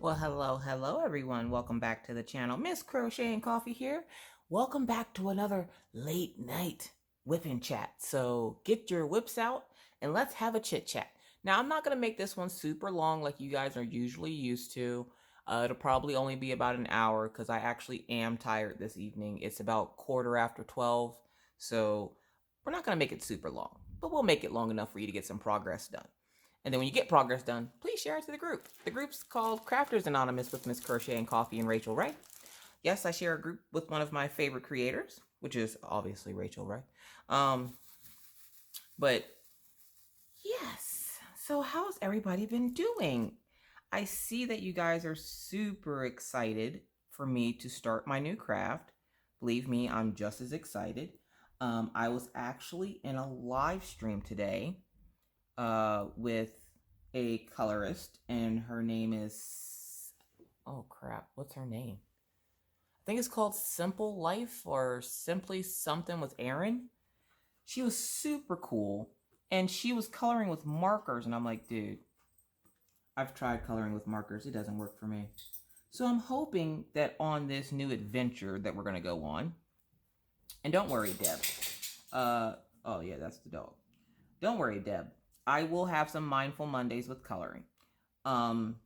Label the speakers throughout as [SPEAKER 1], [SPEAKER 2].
[SPEAKER 1] Well, hello everyone. Welcome back to the channel. Miss Crocheting Coffee here. Welcome back to another late night whipping chat. So get your whips out and let's have a chit chat. Now, I'm not going to make this one super long like you guys are usually used to. It'll probably only be about an hour because I actually am tired this evening. It's about 12:15. So we're not going to make it super long, but we'll make it long enough for you to get some progress done. And then when you get progress done, please share it to the group. The group's called Crafters Anonymous with Miss Crocheting Coffee and Rachel Ray. Yes, I share a group with one of my favorite creators, which is obviously Rachel Ray. But yes, so how's everybody been doing? I see that you guys are super excited for me to start my new craft. Believe me, I'm just as excited. I was actually in a live stream today with a colorist, and her name is, oh crap, what's her name? I think it's called Simple Life or Simply Something with Erin. She was super cool, and she was coloring with markers, and I'm like, dude, I've tried coloring with markers. It doesn't work for me. So I'm hoping that on this new adventure that we're going to go on, and don't worry, Deb. Oh yeah, that's the dog. Don't worry, Deb. I will have some mindful Mondays with coloring. But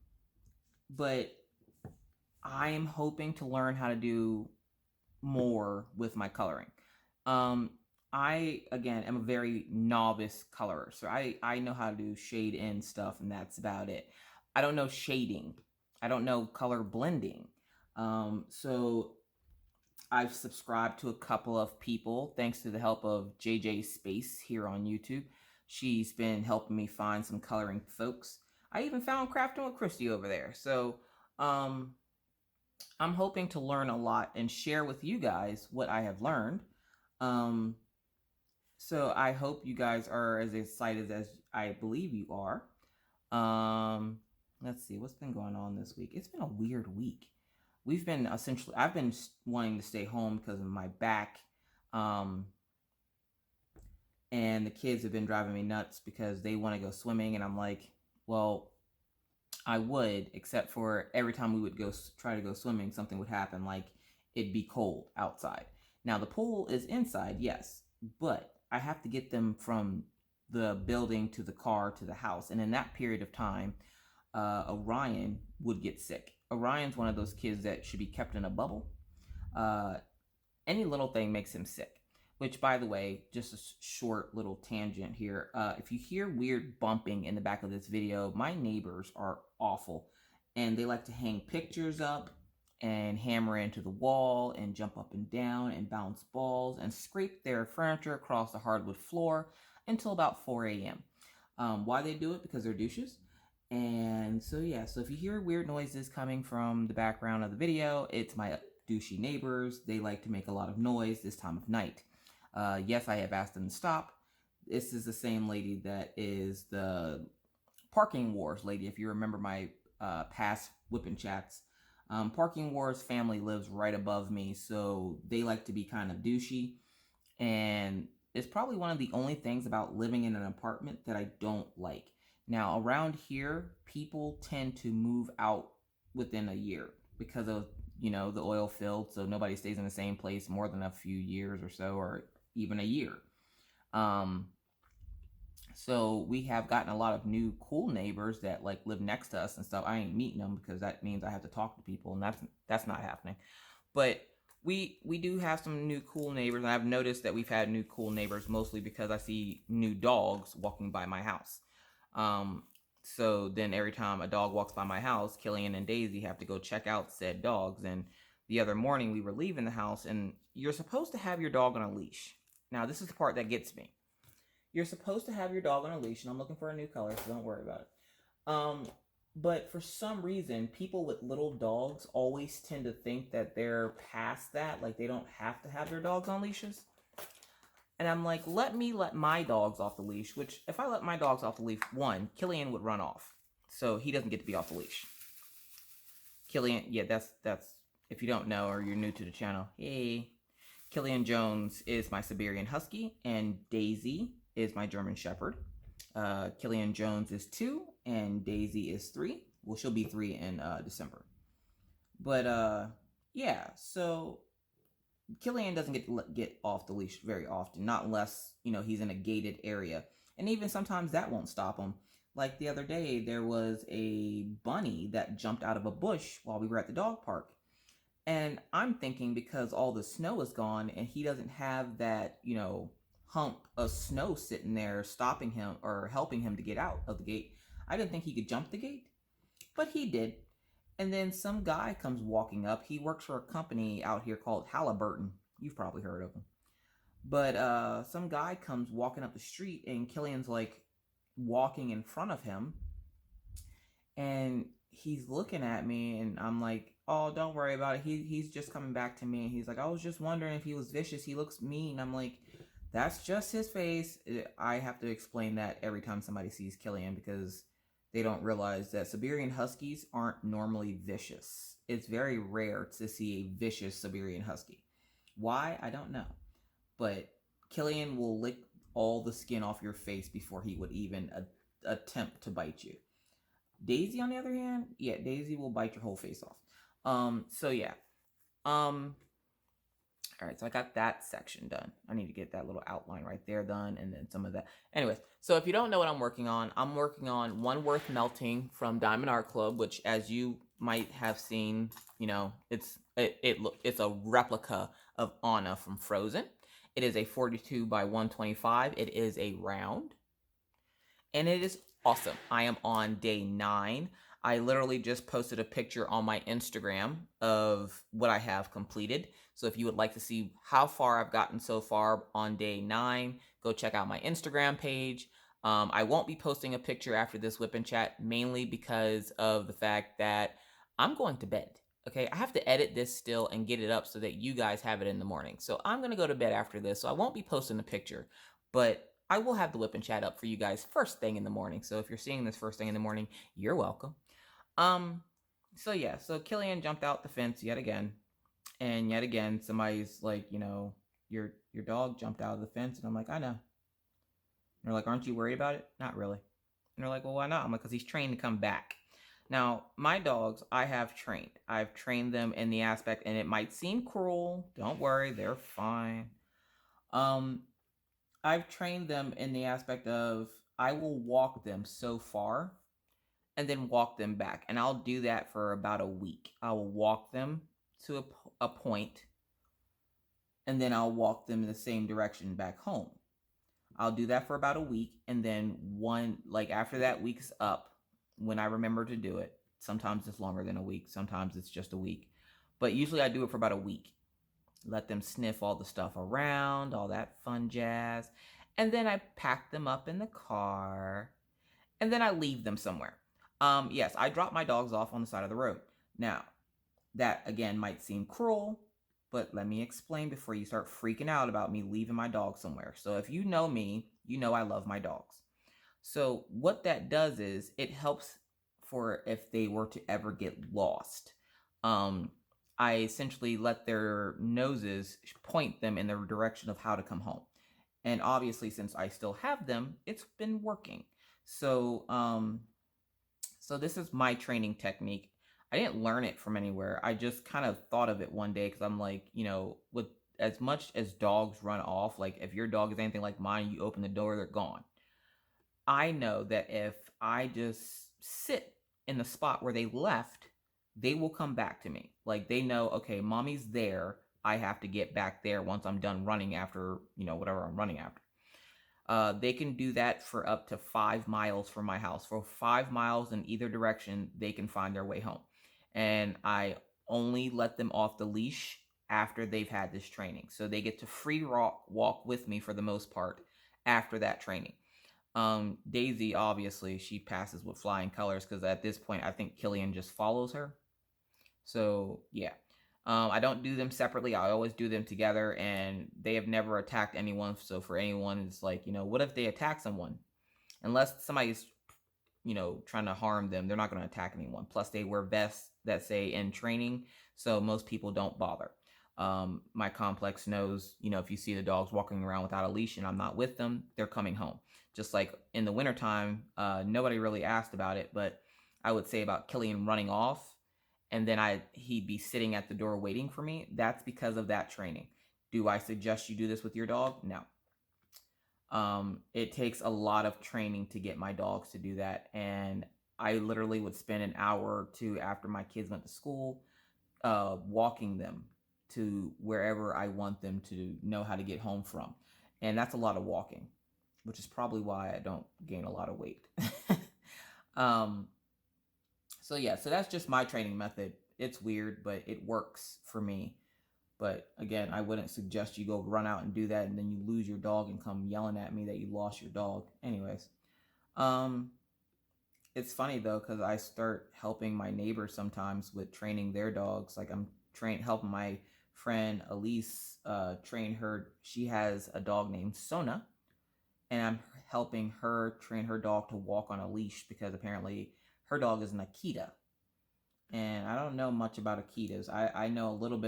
[SPEAKER 1] I am hoping to learn how to do more with my coloring. I, again, am a very novice colorer. So I know how to do shade in stuff, and that's about it. I don't know shading. I don't know color blending. So I've subscribed to a couple of people, thanks to the help of JJ Space here on YouTube. She's been helping me find some coloring folks. I even found Crafting with Christy over there. So I'm hoping to learn a lot and share with you guys what I have learned. So I hope you guys are as excited as I believe you are. Let's see, what's been going on this week? It's been a weird week. I've been wanting to stay home because of my back. And the kids have been driving me nuts because they want to go swimming. And I'm like, well, I would, except for every time we would try to go swimming, something would happen, like it'd be cold outside. Now the pool is inside, yes, but I have to get them from the building to the car to the house. And in that period of time, Orion would get sick. Orion's one of those kids that should be kept in a bubble. Any little thing makes him sick. Which, by the way, just a short little tangent here. If you hear weird bumping in the back of this video, my neighbors are awful. And they like to hang pictures up and hammer into the wall and jump up and down and bounce balls and scrape their furniture across the hardwood floor until about 4 a.m. Why they do it? Because they're douches. And so, yeah, so if you hear weird noises coming from the background of the video, it's my douchey neighbors. They like to make a lot of noise this time of night. Yes, I have asked them to stop. This is the same lady that is the Parking Wars lady. If you remember my past whipping chats, Parking Wars family lives right above me, so they like to be kind of douchey. And it's probably one of the only things about living in an apartment that I don't like. Now, around here, people tend to move out within a year because of, the oil field. So nobody stays in the same place more than a few years or so, or even a year. So we have gotten a lot of new cool neighbors that like live next to us and stuff. I ain't meeting them because that means I have to talk to people, and that's not happening. But we do have some new cool neighbors, and I've noticed that we've had new cool neighbors mostly because I see new dogs walking by my house. So then every time a dog walks by my house, Killian and Daisy have to go check out said dogs. And the other morning we were leaving the house, and you're supposed to have your dog on a leash. Now, this is the part that gets me. You're supposed to have your dog on a leash, and I'm looking for a new color, so don't worry about it. But for some reason, people with little dogs always tend to think that they're past that, like they don't have to have their dogs on leashes. And I'm like, let my dogs off the leash, which if I let my dogs off the leash, one, Killian would run off. So he doesn't get to be off the leash. Killian, yeah, that's if you don't know or you're new to the channel, hey. Killian Jones is my Siberian Husky, and Daisy is my German Shepherd. Killian Jones is 2, and Daisy is 3. Well, she'll be 3 in December. But yeah, so Killian doesn't get off the leash very often, not unless, he's in a gated area. And even sometimes that won't stop him. Like the other day, there was a bunny that jumped out of a bush while we were at the dog park. And I'm thinking because all the snow is gone and he doesn't have that, hump of snow sitting there stopping him or helping him to get out of the gate, I didn't think he could jump the gate, but he did. And then some guy comes walking up. He works for a company out here called Halliburton. You've probably heard of him. But some guy comes walking up the street and Killian's like walking in front of him. And he's looking at me and I'm like, oh, don't worry about it. He's just coming back to me. And he's like, I was just wondering if he was vicious. He looks mean. I'm like, that's just his face. I have to explain that every time somebody sees Killian because they don't realize that Siberian Huskies aren't normally vicious. It's very rare to see a vicious Siberian Husky. Why? I don't know. But Killian will lick all the skin off your face before he would even attempt to bite you. Daisy, on the other hand, yeah, Daisy will bite your whole face off. So yeah. All right, so I got that section done. I need to get that little outline right there done and then some of that. Anyways, so if you don't know what I'm working on One Worth Melting from Diamond Art Club, which as you might have seen, it's a replica of Anna from Frozen. It is a 42 by 125. It is a round. And it is awesome. I am on day 9. I literally just posted a picture on my Instagram of what I have completed. So if you would like to see how far I've gotten so far on day 9, go check out my Instagram page. I won't be posting a picture after this whip and chat, mainly because of the fact that I'm going to bed. Okay, I have to edit this still and get it up so that you guys have it in the morning. So I'm going to go to bed after this, so I won't be posting a picture. But I will have the whip and chat up for you guys first thing in the morning. So if you're seeing this first thing in the morning, you're welcome. So yeah, so Killian jumped out the fence yet again. And yet again, somebody's like, your dog jumped out of the fence. And I'm like, I know. And they're like, aren't you worried about it? Not really. And they're like, well, why not? I'm like, because he's trained to come back. Now, my dogs, I have trained. I've trained them in the aspect, and it might seem cruel. Don't worry, they're fine. I've trained them in the aspect of I will walk them so far and then walk them back. And I'll do that for about a week. I will walk them to a point, and then I'll walk them in the same direction back home. I'll do that for about a week, and then after that week's up, when I remember to do it, sometimes it's longer than a week, sometimes it's just a week. But usually I do it for about a week. Let them sniff all the stuff around, all that fun jazz. And then I pack them up in the car, and then I leave them somewhere. Yes, I drop my dogs off on the side of the road. Now, that again might seem cruel, but let me explain before you start freaking out about me leaving my dog somewhere. So if you know me, you know I love my dogs. So what that does is it helps for if they were to ever get lost. I essentially let their noses point them in the direction of how to come home. And obviously, since I still have them, it's been working. So this is my training technique. I didn't learn it from anywhere. I just kind of thought of it one day because I'm like, with as much as dogs run off, like if your dog is anything like mine, you open the door, they're gone. I know that if I just sit in the spot where they left, they will come back to me. Like they know, okay, mommy's there. I have to get back there once I'm done running after, whatever I'm running after. They can do that for up to 5 miles from my house. For 5 miles in either direction, they can find their way home. And I only let them off the leash after they've had this training. So they get to free walk with me for the most part after that training. Daisy, obviously, she passes with flying colors because at this point, I think Killian just follows her. So, yeah. I don't do them separately. I always do them together, and they have never attacked anyone. So for anyone, it's like, what if they attack someone? Unless somebody's, trying to harm them, they're not going to attack anyone. Plus, they wear vests that say in training, so most people don't bother. My complex knows, if you see the dogs walking around without a leash and I'm not with them, they're coming home. Just like in the wintertime, nobody really asked about it, but I would say about Killian running off, and then he'd be sitting at the door waiting for me. That's because of that training. Do I suggest you do this with your dog? No. It takes a lot of training to get my dogs to do that, and I literally would spend an hour or two after my kids went to school walking them to wherever I want them to know how to get home from. And that's a lot of walking, which is probably why I don't gain a lot of weight. um, so yeah, so that's just my training method. It's weird, but it works for me. But again, I wouldn't suggest you go run out and do that and then you lose your dog and come yelling at me that you lost your dog. Anyways, um, it's funny though because I start helping my neighbors sometimes with training their dogs. Like I'm helping my friend Elise train her. She has a dog named Sona, and I'm helping her train her dog to walk on a leash because apparently her dog is an Akita. And I don't know much about Akitas. I know a little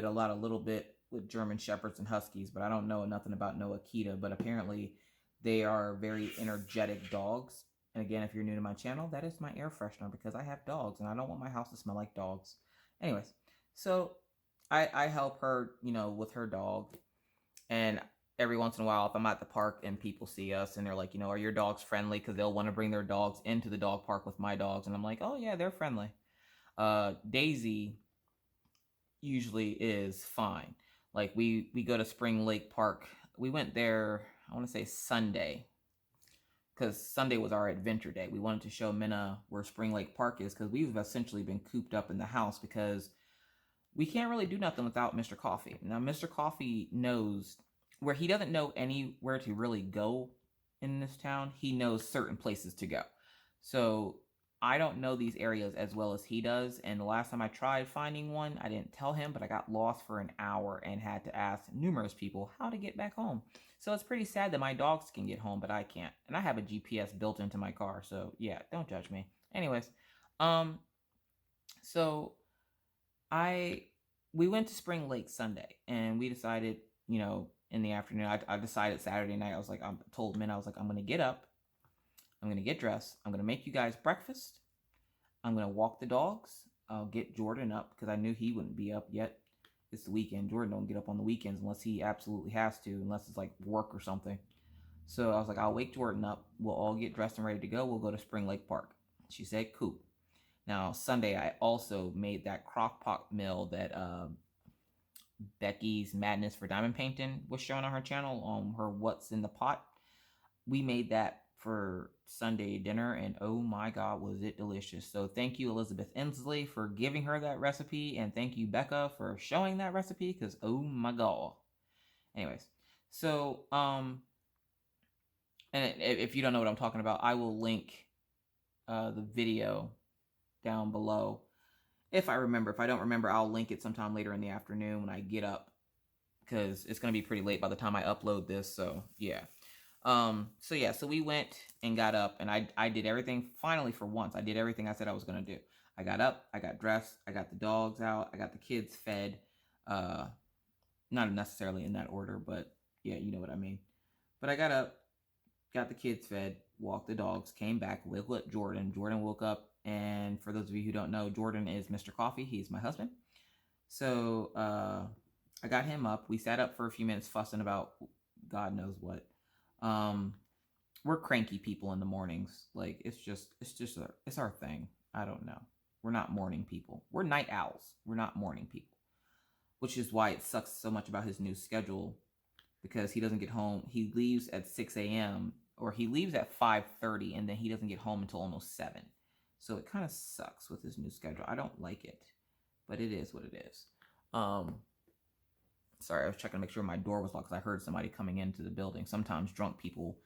[SPEAKER 1] bit with German Shepherds and Huskies, but I don't know nothing about no Akita. But apparently they are very energetic dogs. And again, if you're new to my channel, that is my air freshener because I have dogs and I don't want my house to smell like dogs. Anyways, so I help her, with her dog. And every once in a while, if I'm at the park and people see us and they're like, are your dogs friendly? Because they'll want to bring their dogs into the dog park with my dogs. And I'm like, oh, yeah, they're friendly. Daisy usually is fine. Like we go to Spring Lake Park. We went there, I want to say Sunday, because Sunday was our adventure day. We wanted to show Minna where Spring Lake Park is because we've essentially been cooped up in the house because we can't really do nothing without Mr. Coffee. Now, Mr. Coffee knows where he doesn't know anywhere to really go in this town. He knows certain places to go. So I don't know these areas as well as he does. And the last time I tried finding one, I didn't tell him, but I got lost for an hour and had to ask numerous people how to get back home. So it's pretty sad that my dogs can get home, but I can't. And I have a GPS built into my car. So yeah, don't judge me. Anyways, so we went to Spring Lake Sunday and we decided, in the afternoon, I decided Saturday night, I told Min, I was like, I'm going to get up. I'm going to get dressed. I'm going to make you guys breakfast. I'm going to walk the dogs. I'll get Jordan up because I knew he wouldn't be up yet. It's the weekend. Jordan don't get up on the weekends unless he absolutely has to, unless it's like work or something. So I was like, I'll wake Jordan up. We'll all get dressed and ready to go. We'll go to Spring Lake Park. She said, cool. Now, Sunday, I also made that crock pot meal that Becky's Madness for Diamond Painting was showing on her channel on her What's in the Pot. We made that for Sunday dinner, and oh my God, was it delicious. So thank you, Elizabeth Inslee, for giving her that recipe, and thank you, Becca, for showing that recipe, because oh my God. Anyways, so, and if you don't know what I'm talking about, I will link the video down below. If I remember. If I don't remember, I'll link it sometime later in the afternoon when I get up, because it's going to be pretty late by the time I upload this, so yeah. So we went and got up, and I did everything, finally for once, I did everything I said I was going to do. I got up, I got dressed, I got the dogs out, I got the kids fed, not necessarily in that order, but yeah, you know what I mean. But I got up, got the kids fed, walked the dogs, came back, woke up Jordan. Jordan woke up, and for those of you who don't know, Jordan is Mr. Coffee. He's my husband. So I got him up. We sat up for a few minutes fussing about God knows what. We're cranky people in the mornings. Like it's our thing. I don't know. We're not morning people. We're night owls. We're not morning people. Which is why it sucks so much about his new schedule, because he doesn't get home. He leaves at 6 a.m. or he leaves at 5:30 and then he doesn't get home until almost 7. So it kind of sucks with his new schedule. I don't like it, but it is what it is. Sorry, I was checking to make sure my door was locked because I heard somebody coming into the building. Sometimes drunk people,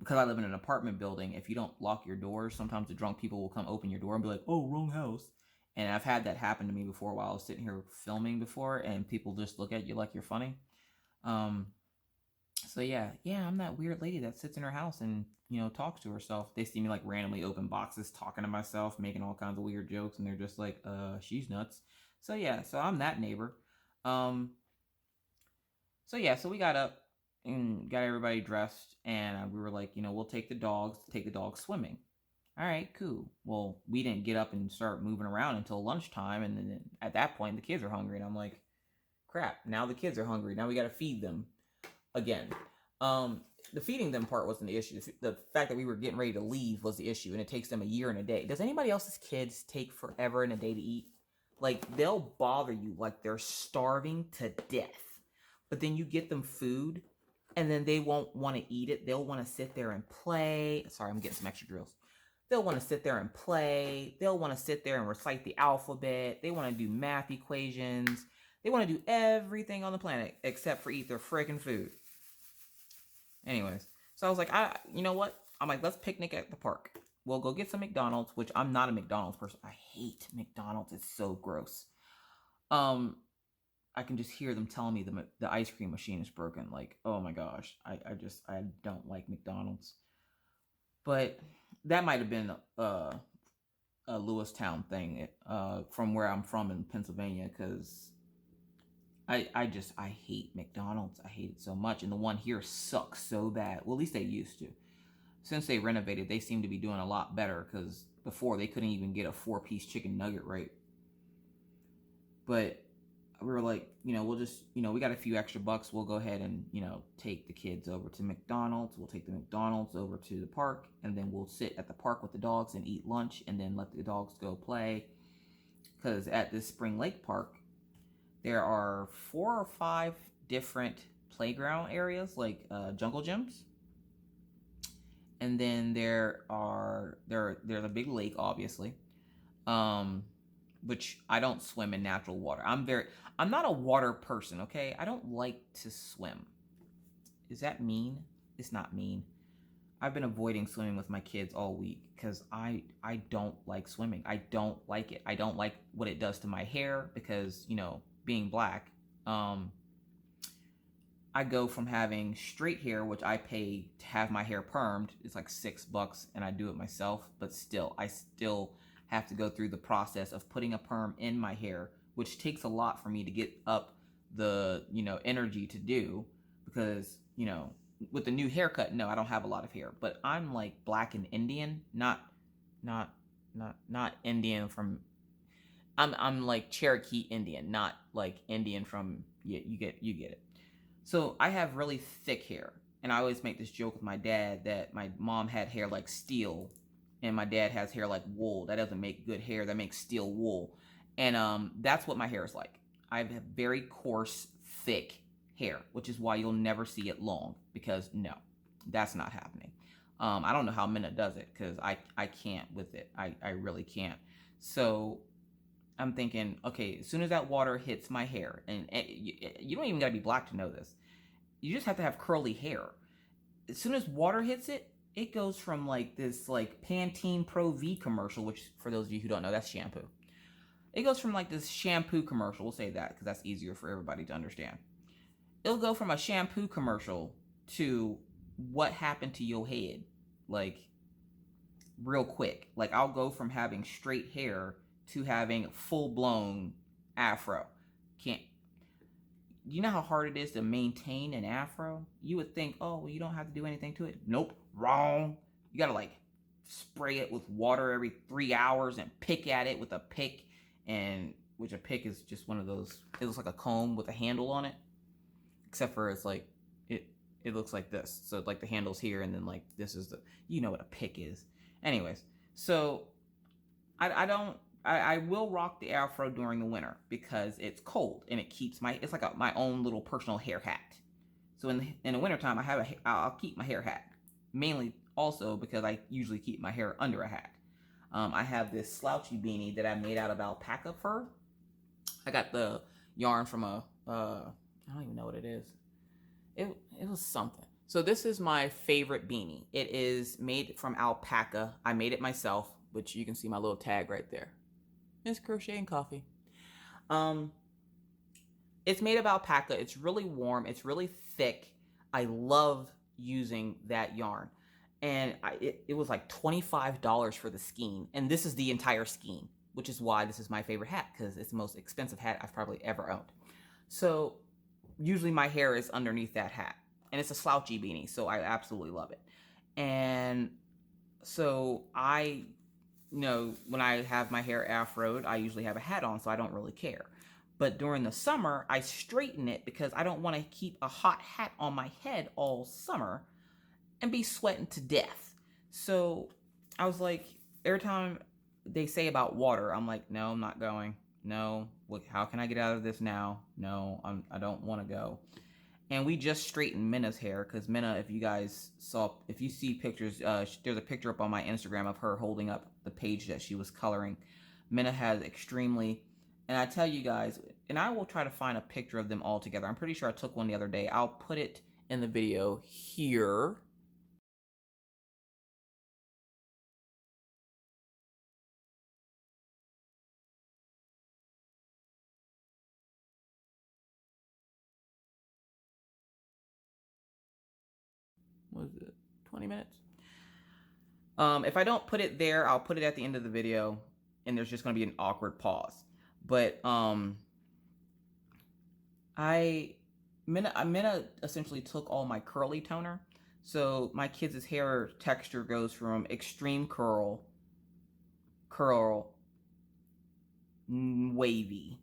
[SPEAKER 1] because I live in an apartment building, if you don't lock your doors, sometimes the drunk people will come open your door and be like, oh, wrong house. And I've had that happen to me before while I was sitting here filming before, and people just look at you like you're funny. So yeah, I'm that weird lady that sits in her house and, talks to herself. They see me like randomly open boxes, talking to myself, making all kinds of weird jokes, and they're just like, she's nuts. So yeah, so I'm that neighbor. So we got up and got everybody dressed, and we were like, we'll take the dogs swimming. All right, cool. Well, we didn't get up and start moving around until lunchtime, and then at that point, the kids are hungry, and I'm like, crap. Now the kids are hungry. Now we got to feed them again. Um, the feeding them part wasn't the issue. The fact that we were getting ready to leave was the issue, and it takes them a year and a day. Does anybody else's kids take forever and a day to eat? Like, they'll bother you like they're starving to death. But then you get them food, and then they won't want to eat it. They'll want to sit there and play. Sorry, I'm getting some extra drills. They'll want to sit there and play. They'll want to sit there and recite the alphabet. They want to do math equations. They want to do everything on the planet except for eat their freaking food. Anyways, so I was like, you know what? I'm like, let's picnic at the park. We'll go get some McDonald's, which I'm not a McDonald's person. I hate McDonald's. It's so gross. I can just hear them telling me the ice cream machine is broken. Like, oh my gosh, I don't like McDonald's. But that might have been a Lewistown thing, from where I'm from in Pennsylvania, because I hate McDonald's. I hate it so much, and the one here sucks so bad. Well, at least they used to. Since they renovated, they seem to be doing a lot better, because before they couldn't even get a 4-piece chicken nugget right. But we were like, we'll just, we got a few extra bucks. We'll go ahead and, take the kids over to McDonald's. We'll take the McDonald's over to the park, and then we'll sit at the park with the dogs and eat lunch, and then let the dogs go play. Because at this Spring Lake Park, there are 4 or 5 different playground areas, like jungle gyms. And then there's a big lake, obviously, which I don't swim in natural water. I'm not a water person, okay? I don't like to swim. Is that mean? It's not mean. I've been avoiding swimming with my kids all week because I don't like swimming. I don't like it. I don't like what it does to my hair because, being black, I go from having straight hair, which I pay to have my hair permed. It's like $6 and I do it myself, but still, I still have to go through the process of putting a perm in my hair, which takes a lot for me to get up the, energy to do, because, with the new haircut, no, I don't have a lot of hair, but I'm like black and Indian, not Indian from, I'm like Cherokee Indian, not like Indian from, you get it. So I have really thick hair, and I always make this joke with my dad that my mom had hair like steel, and my dad has hair like wool. That doesn't make good hair. That makes steel wool, and that's what my hair is like. I have very coarse, thick hair, which is why you'll never see it long, because no, that's not happening. I don't know how Minna does it, because I can't with it. I really can't. So I'm thinking, okay, as soon as that water hits my hair, and you don't even gotta be black to know this. You just have to have curly hair. As soon as water hits it, it goes from like this like Pantene Pro V commercial, which for those of you who don't know, that's shampoo. It goes from like this shampoo commercial, we'll say that because that's easier for everybody to understand. It'll go from a shampoo commercial to what happened to your head, like real quick. Like I'll go from having straight hair to having full-blown afro. Can't, you know how hard it is to maintain an afro? You would think, oh, well, you don't have to do anything to it. Nope, wrong. You gotta like spray it with water every 3 hours and pick at it with a pick, and which a pick is just one of those, it looks like a comb with a handle on it, except for it's like, it looks like this. So like the handle's here, and then like this is the, you know what a pick is. Anyways, so I will rock the afro during the winter because it's cold and it keeps it's like my own little personal hair hat. So in the wintertime, I'll keep my hair hat, mainly also because I usually keep my hair under a hat. I have this slouchy beanie that I made out of alpaca fur. I got the yarn from I don't even know what it is. It was something. So this is my favorite beanie. It is made from alpaca. I made it myself, which you can see my little tag right there. It's Crocheting Coffee. It's made of alpaca. It's really warm. It's really thick. I love using that yarn. And it was like $25 for the skein. And this is the entire skein, which is why this is my favorite hat, because it's the most expensive hat I've probably ever owned. So usually my hair is underneath that hat. And it's a slouchy beanie, so I absolutely love it. And So when I have my hair afroed, I usually have a hat on, so I don't really care. But during the summer, I straighten it because I don't want to keep a hot hat on my head all summer and be sweating to death. So I was like, every time they say about water, I'm like, no, I'm not going. No, look, how can I get out of this now? No, I don't want to go. And we just straightened Minna's hair because Minna, if you see pictures, there's a picture up on my Instagram of her holding up the page that she was coloring. Minna has extremely, and I tell you guys, and I will try to find a picture of them all together. I'm pretty sure I took one the other day. I'll put it in the video here. What is it? 20 minutes? If I don't put it there, I'll put it at the end of the video, and there's just going to be an awkward pause. But Minna essentially took all my curly toner. So my kids' hair texture goes from extreme curl, wavy.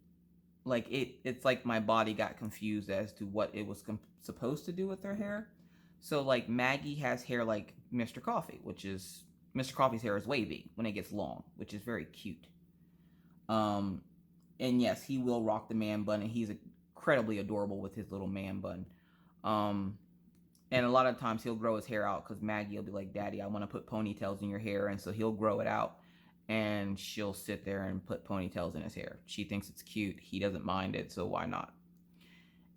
[SPEAKER 1] Like it's like my body got confused as to what it was supposed to do with their hair. So like Maggie has hair like Mr. Coffee, which is Mr. Coffee's hair is wavy when it gets long, which is very cute. Um, and yes, he will rock the man bun, and he's incredibly adorable with his little man bun. Um, and a lot of times he'll grow his hair out because Maggie will be like, "Daddy, I want to put ponytails in your hair," and so he'll grow it out, and she'll sit there and put ponytails in his hair. She thinks it's cute. He doesn't mind it, so why not?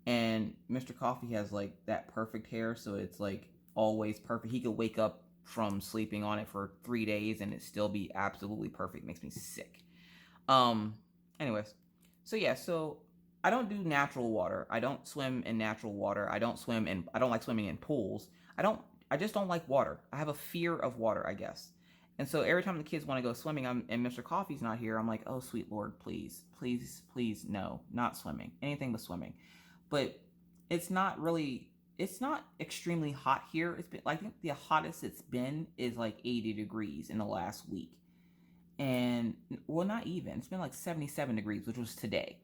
[SPEAKER 1] And Mr. Coffee has like that perfect hair, so it's like always perfect. He could wake up from sleeping on it for 3 days and it still be absolutely perfect. Makes me sick. Um, anyways, so yeah, so I don't do natural water. I don't swim in natural water. I don't like swimming in pools. I just don't like water. I have a fear of water, I guess. And so every time the kids want to go swimming, and Mr. Coffee's not here, I'm like, oh sweet Lord, please, please, please, no, not swimming. Anything but swimming. But it's not extremely hot here. It's been, I think the hottest it's been is like 80 degrees in the last week. And well, not even. It's been like 77 degrees, which was today.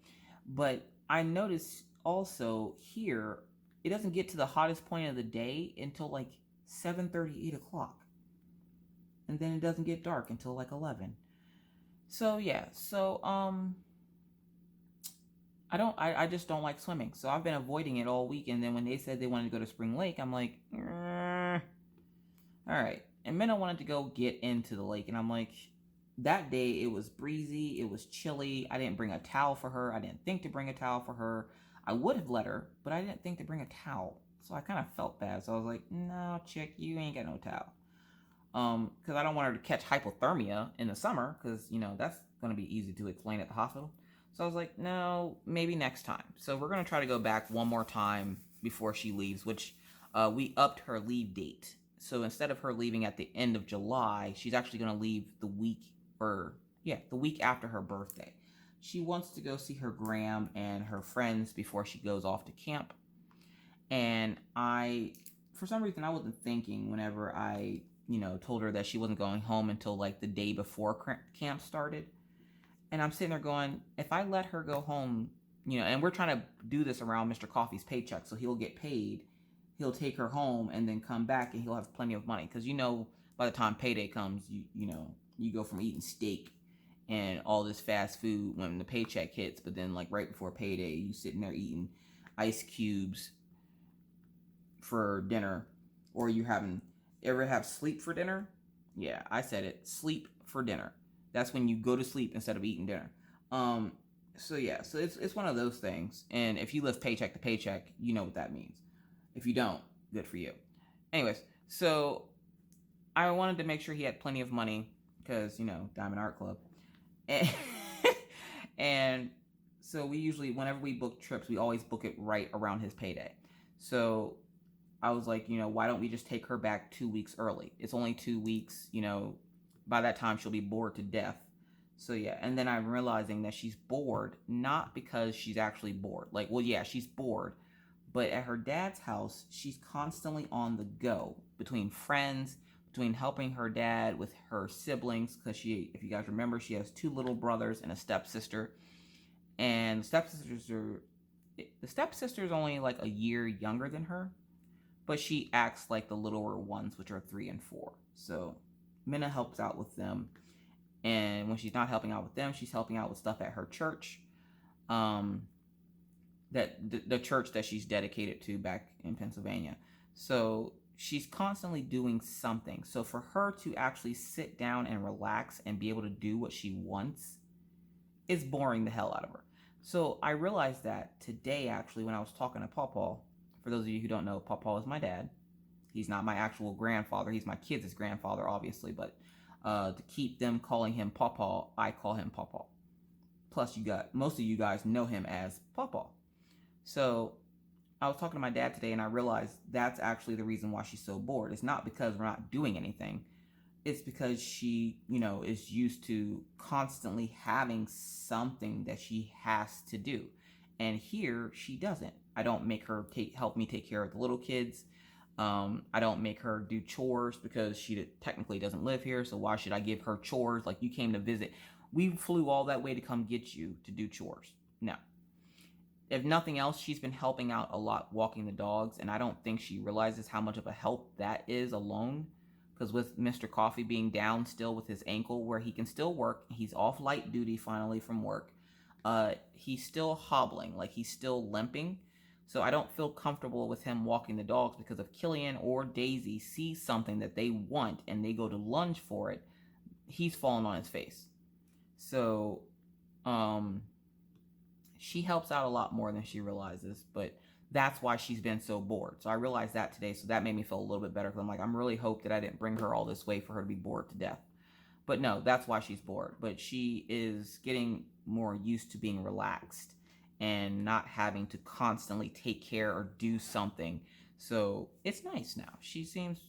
[SPEAKER 1] But I noticed also here, it doesn't get to the hottest point of the day until like 7:30, 8 o'clock. And then it doesn't get dark until like 11. So yeah, so I just don't like swimming. So I've been avoiding it all week. And then when they said they wanted to go to Spring Lake, I'm like, all right. And Minna wanted to go get into the lake. And I'm like, that day it was breezy. It was chilly. I didn't bring a towel for her. I didn't think to bring a towel for her. I would have let her, but I didn't think to bring a towel. So I kind of felt bad. So I was like, no, chick, you ain't got no towel. Because I don't want her to catch hypothermia in the summer, because that's going to be easy to explain at the hospital. So I was like, no, maybe next time. So we're going to try to go back one more time before she leaves, which we upped her leave date. So instead of her leaving at the end of July, she's actually going to leave the week after her birthday. She wants to go see her gram and her friends before she goes off to camp. And for some reason, I wasn't thinking whenever I told her that she wasn't going home until like the day before camp started. And I'm sitting there going, if I let her go home, and we're trying to do this around Mr. Coffee's paycheck, so he'll get paid, he'll take her home and then come back and he'll have plenty of money. Because by the time payday comes, you go from eating steak and all this fast food when the paycheck hits, but then like right before payday, you sitting there eating ice cubes for dinner, or ever have sleep for dinner? Yeah, I said it. Sleep for dinner. That's when you go to sleep instead of eating dinner. So yeah, so it's one of those things. And if you live paycheck to paycheck, you know what that means. If you don't, good for you. Anyways, so I wanted to make sure he had plenty of money because Diamond Art Club, and, and so we usually, whenever we book trips, we always book it right around his payday. So I was like, why don't we just take her back 2 weeks early? It's only 2 weeks, by that time she'll be bored to death. So yeah, and then I'm realizing that she's bored, not because she's actually bored. Like, well, yeah, she's bored, but at her dad's house, she's constantly on the go between friends, between helping her dad with her siblings, because she, if you guys remember, she has 2 little brothers and a stepsister. And the stepsister's only like a year younger than her, but she acts like the littler ones, which are 3 and 4. So Minna helps out with them. And when she's not helping out with them, she's helping out with stuff at her church. That the church that she's dedicated to back in Pennsylvania. So she's constantly doing something. So for her to actually sit down and relax and be able to do what she wants is boring the hell out of her. So I realized that today, actually, when I was talking to Pawpaw. For those of you who don't know, Pawpaw is my dad. He's not my actual grandfather. He's my kids' grandfather, obviously, but to keep them calling him Pawpaw, I call him Pawpaw. Plus, most of you guys know him as Pawpaw. So I was talking to my dad today, and I realized that's actually the reason why she's so bored. It's not because we're not doing anything. It's because she, is used to constantly having something that she has to do. And here, she doesn't. I don't make her help me take care of the little kids. I don't make her do chores because she technically doesn't live here. So why should I give her chores? Like, you came to visit. We flew all that way to come get you to do chores. No. If nothing else, she's been helping out a lot walking the dogs, and I don't think she realizes how much of a help that is alone. Because with Mr. Coffee being down still with his ankle, where he can still work, he's off light duty finally from work, he's still hobbling, like he's still limping. So I don't feel comfortable with him walking the dogs, because if Killian or Daisy see something that they want and they go to lunge for it, he's falling on his face. So, she helps out a lot more than she realizes, but that's why she's been so bored. So I realized that today, so that made me feel a little bit better, because I'm like, I'm really hope that I didn't bring her all this way for her to be bored to death. But no, that's why she's bored. But she is getting more used to being relaxed and not having to constantly take care or do something. So it's nice now. She seems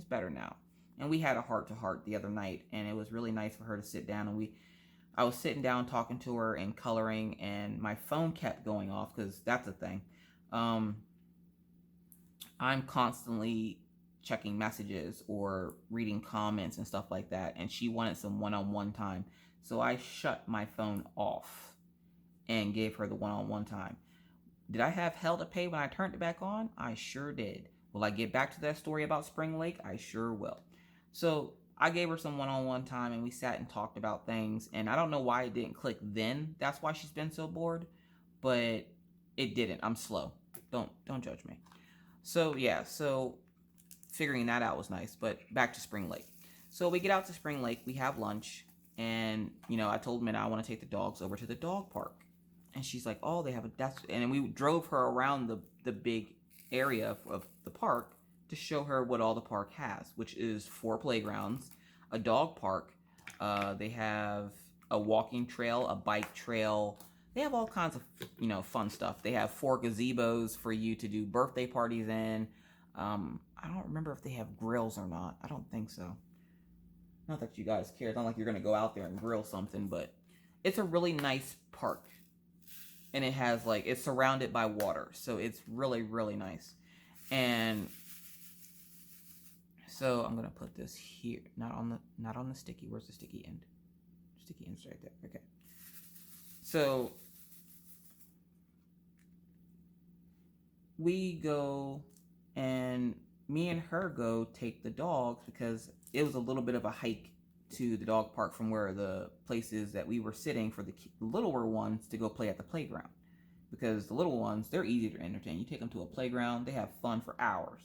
[SPEAKER 1] better now. And we had a heart-to-heart the other night, and it was really nice for her to sit down, and I was sitting down talking to her and coloring, and my phone kept going off, because that's a thing. I'm constantly checking messages or reading comments and stuff like that, and she wanted some one-on-one time. So I shut my phone off and gave her the one-on-one time. Did I have hell to pay when I turned it back on? I sure did. Will I get back to that story about Spring Lake? I sure will. So I gave her some one-on-one time, and we sat and talked about things, and I don't know why it didn't click then. That's why she's been so bored, but it didn't. I'm slow. Don't judge me. So yeah, so figuring that out was nice, but back to Spring Lake. So we get out to Spring Lake, we have lunch, and I told Minna I want to take the dogs over to the dog park. And she's like, oh, they have a desk. And then we drove her around the big area of the park to show her what all the park has, which is 4 playgrounds, a dog park. They have a walking trail, a bike trail. They have all kinds of, fun stuff. They have 4 gazebos for you to do birthday parties in. I don't remember if they have grills or not. I don't think so. Not that you guys care. It's not like you're going to go out there and grill something, but it's a really nice park. And it has, it's surrounded by water. So it's really, really nice. And so I'm gonna put this here, not on the sticky. Where's the sticky end? Sticky end's right there. Okay. So we go, and me and her go take the dogs, because it was a little bit of a hike to the dog park from where the place is that we were sitting for the littler ones to go play at the playground. Because the little ones, they're easy to entertain. You take them to a playground, they have fun for hours.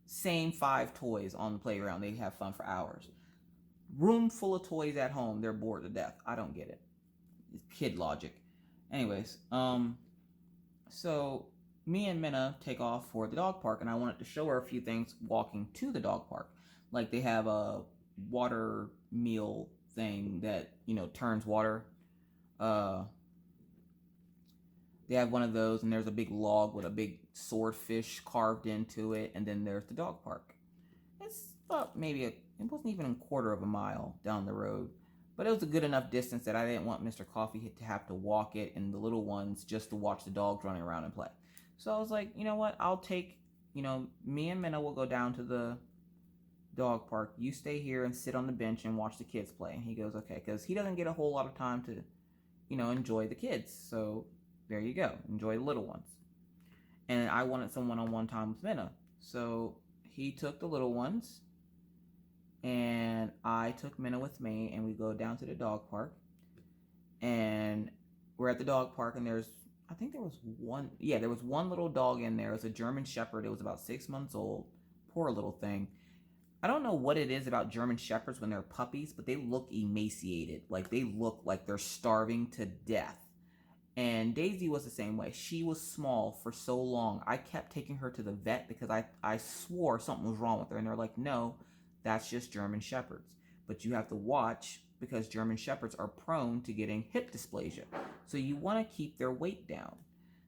[SPEAKER 1] Same 5 toys on the playground, they have fun for hours. Room full of toys at home, they're bored to death. I don't get it. It's kid logic. Anyways, so me and Minna take off for the dog park, and I wanted to show her a few things walking to the dog park. Like, they have a water meal thing that, turns water. They have one of those, and there's a big log with a big swordfish carved into it, and then there's the dog park. It's about it wasn't even a quarter of a mile down the road, but it was a good enough distance that I didn't want Mr. Coffee to have to walk it and the little ones just to watch the dogs running around and play. So I was like, you know what, I'll take, me and Minna will go down to the dog park. You stay here and sit on the bench and watch the kids play. And he goes, okay, because he doesn't get a whole lot of time to, enjoy the kids. So there you go. Enjoy the little ones. And I wanted some one-on-one time with Minna. So he took the little ones, and I took Minna with me, and we go down to the dog park. And we're at the dog park, and there was one little dog in there. It was a German Shepherd. It was about 6 months old. Poor little thing. I don't know what it is about German Shepherds when they're puppies, but they look emaciated. Like, they look like they're starving to death. And Daisy was the same way. She was small for so long. I kept taking her to the vet because I swore something was wrong with her. And they're like, no, that's just German Shepherds. But you have to watch because German Shepherds are prone to getting hip dysplasia. So you want to keep their weight down.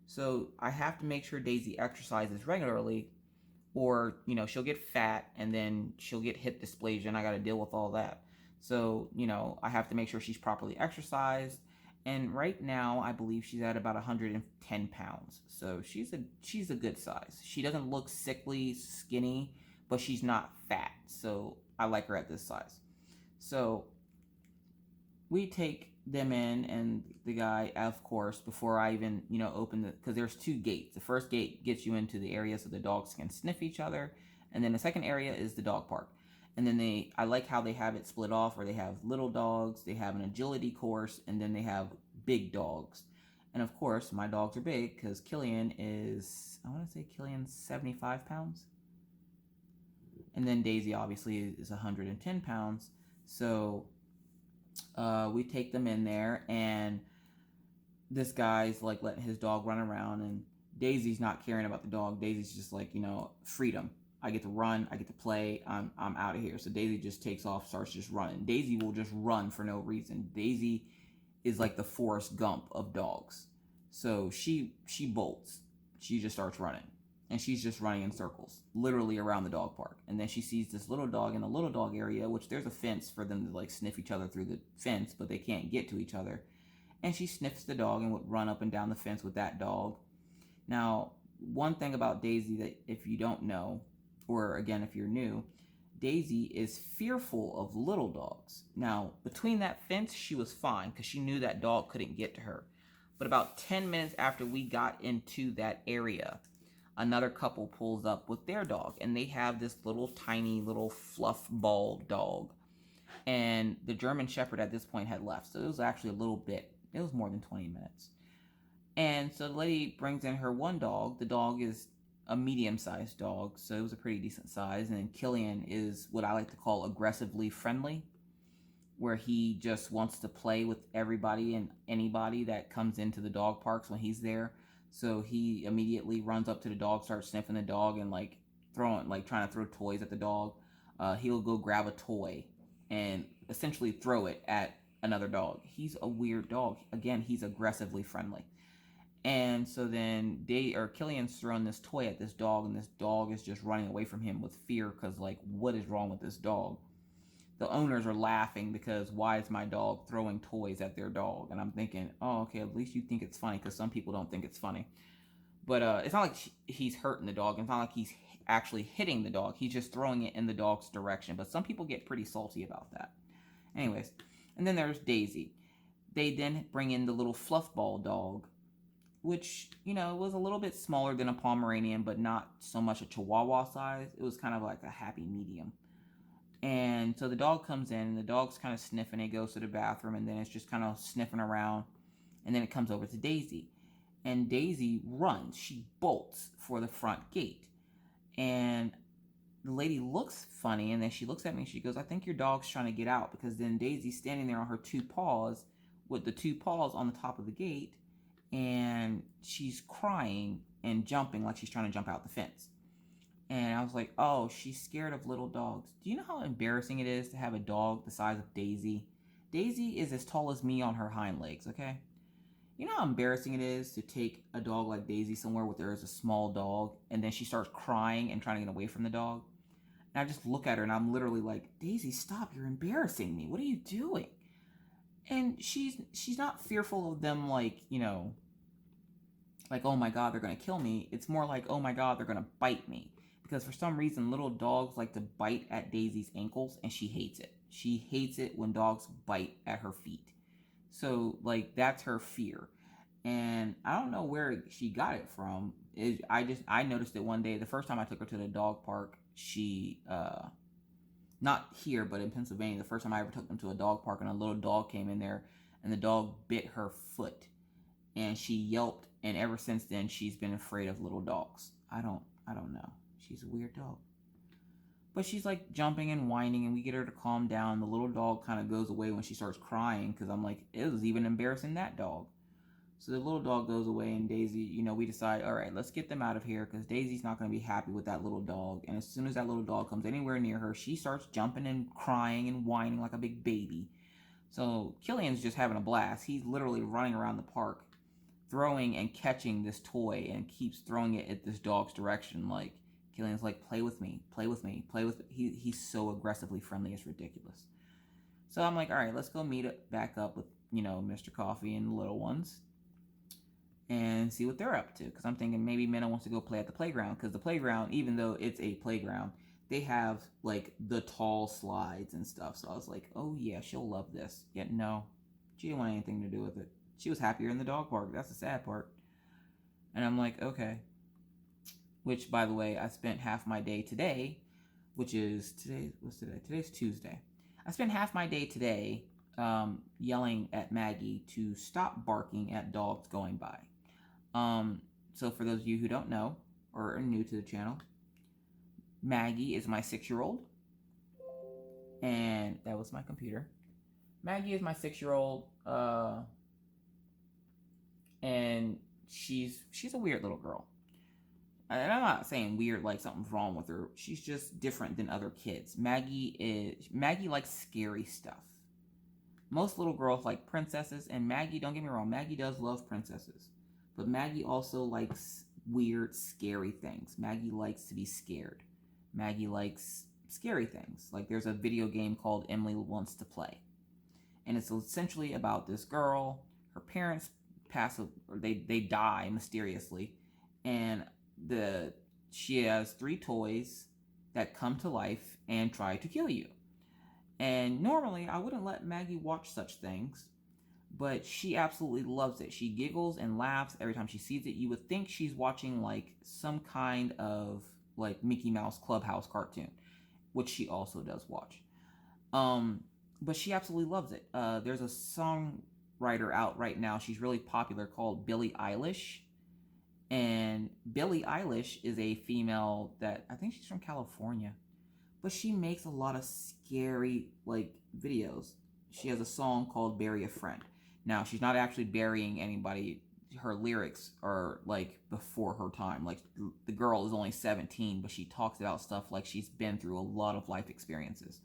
[SPEAKER 1] So I have to make sure Daisy exercises regularly, or, she'll get fat and then she'll get hip dysplasia and I got to deal with all that. So, I have to make sure she's properly exercised. And right now, I believe she's at about 110 pounds. So she's a good size. She doesn't look sickly, skinny, but she's not fat. So I like her at this size. So we take them in, and the guy, of course, before I even, open because there's 2 gates. The first gate gets you into the area so the dogs can sniff each other. And then the second area is the dog park. And then I like how they have it split off, where they have little dogs, they have an agility course, and then they have big dogs. And of course, my dogs are big because Killian is, I want to say Killian's 75 pounds. And then Daisy obviously is 110 pounds. So we take them in there, and this guy's like letting his dog run around, and Daisy's not caring about the dog. Daisy's just like, freedom. I get to run, I get to play, I'm out of here. So Daisy just takes off, starts just running. Daisy will just run for no reason. Daisy is like the Forrest Gump of dogs. So she bolts. She just starts running. And she's just running in circles, literally around the dog park. And then she sees this little dog in the little dog area, which there's a fence for them to like sniff each other through the fence, but they can't get to each other. And she sniffs the dog and would run up and down the fence with that dog. Now, one thing about Daisy that if you don't know, or again, if you're new, Daisy is fearful of little dogs. Now, between that fence, she was fine because she knew that dog couldn't get to her. But about 10 minutes after we got into that area, another couple pulls up with their dog, and they have this little tiny little fluff ball dog. And the German Shepherd at this point had left, so it was actually a little bit. It was more than 20 minutes. And so the lady brings in her one dog. The dog is a medium-sized dog, so it was a pretty decent size. And then Killian is what I like to call aggressively friendly, where he just wants to play with everybody and anybody that comes into the dog parks when he's there. So he immediately runs up to the dog, starts sniffing the dog, and trying to throw toys at the dog. He'll go grab a toy and essentially throw it at another dog. He's a weird dog. Again, he's aggressively friendly. And so then Killian's throwing this toy at this dog, and this dog is just running away from him with fear because, what is wrong with this dog? The owners are laughing because why is my dog throwing toys at their dog? And I'm thinking, oh, okay, at least you think it's funny, because some people don't think it's funny. But it's not like he's hurting the dog. It's not like he's actually hitting the dog. He's just throwing it in the dog's direction. But some people get pretty salty about that. Anyways, and then there's Daisy. They then bring in the little fluff ball dog, which, was a little bit smaller than a Pomeranian, but not so much a Chihuahua size. It was kind of like a happy medium. And so the dog comes in, and the dog's kind of sniffing. It goes to the bathroom, and then it's just kind of sniffing around. And then it comes over to Daisy. And Daisy runs. She bolts for the front gate. And the lady looks funny, and then she looks at me, and she goes, I think your dog's trying to get out, because then Daisy's standing there on her 2 paws with the 2 paws on the top of the gate, and she's crying and jumping like she's trying to jump out the fence. And I was like, oh, she's scared of little dogs. Do you know how embarrassing it is to have a dog the size of Daisy? Daisy is as tall as me on her hind legs, okay? You know how embarrassing it is to take a dog like Daisy somewhere where there is a small dog, and then she starts crying and trying to get away from the dog? And I just look at her, and I'm literally like, Daisy, stop, you're embarrassing me. What are you doing? And she's not fearful of them like, oh my God, they're going to kill me. It's more like, oh my God, they're going to bite me. because for some reason little dogs like to bite at Daisy's ankles, and she hates it. She hates it when dogs bite at her feet. So like that's her fear. And I don't know where she got it from. I noticed it one day. The first time I took her to the dog park, she not here but in Pennsylvania, the first time I ever took them to a dog park, and a little dog came in there and the dog bit her foot and she yelped, and ever since then she's been afraid of little dogs. I don't know. She's a weird dog. But she's like jumping and whining, and we get her to calm down. The little dog kind of goes away when she starts crying, because I'm like, it was even embarrassing, that dog. So the little dog goes away, and Daisy, we decide, all right, let's get them out of here, because Daisy's not going to be happy with that little dog. And as soon as that little dog comes anywhere near her, she starts jumping and crying and whining like a big baby. So Killian's just having a blast. He's literally running around the park, throwing and catching this toy, and keeps throwing it at this dog's direction. Like, Killian's like, play with me, play with me, play with me. He's so aggressively friendly, it's ridiculous. So I'm like, all right, let's go meet back up with, Mr. Coffee and the little ones and see what they're up to. Because I'm thinking maybe Minna wants to go play at the playground. Because the playground, even though it's a playground, they have like the tall slides and stuff. So I was like, oh yeah, she'll love this. Yet no, she didn't want anything to do with it. She was happier in the dog park. That's the sad part. And I'm like, okay. Which, by the way, I spent half my day today, which is what's today? Today's Tuesday. I spent half my day today yelling at Maggie to stop barking at dogs going by. So for those of you who don't know or are new to the channel, Maggie is my 6-year-old. And that was my computer. Maggie is my 6-year-old. And she's a weird little girl. And I'm not saying weird like something's wrong with her. She's just different than other kids. Maggie likes scary stuff. Most little girls like princesses, and Maggie, don't get me wrong, Maggie does love princesses. But Maggie also likes weird, scary things. Maggie likes to be scared. Maggie likes scary things. Like there's a video game called Emily Wants to Play. And it's essentially about this girl. Her parents they die mysteriously. And she has 3 toys that come to life and try to kill you. And normally I wouldn't let Maggie watch such things, but she absolutely loves it. She giggles and laughs every time she sees it. You would think she's watching like some kind of like Mickey Mouse Clubhouse cartoon, which she also does watch. But she absolutely loves it. There's a songwriter out right now. She's really popular, called Billie Eilish. And Billie Eilish is a female that I think she's from California, but she makes a lot of scary like videos. She has a song called Bury a Friend. Now, she's not actually burying anybody. Her lyrics are like before her time. Like the girl is only 17, but she talks about stuff like she's been through a lot of life experiences.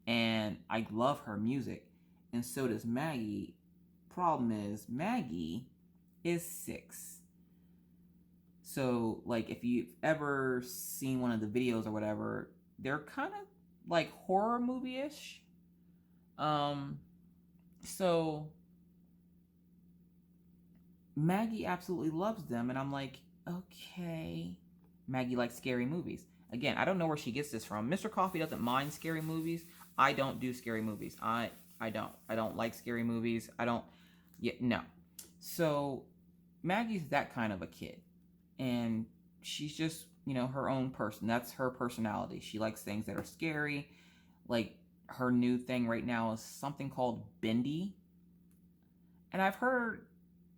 [SPEAKER 1] And I love her music, and so does Maggie. Problem is, Maggie is 6. So, like, if you've ever seen one of the videos or whatever, they're kind of like horror movie-ish. So Maggie absolutely loves them, and I'm like, okay. Maggie likes scary movies. Again, I don't know where she gets this from. Mr. Coffee doesn't mind scary movies. I don't do scary movies. I don't like scary movies. No. So Maggie's that kind of a kid. And she's just, her own person. That's her personality. She likes things that are scary. Like, her new thing right now is something called bendy. And I've heard,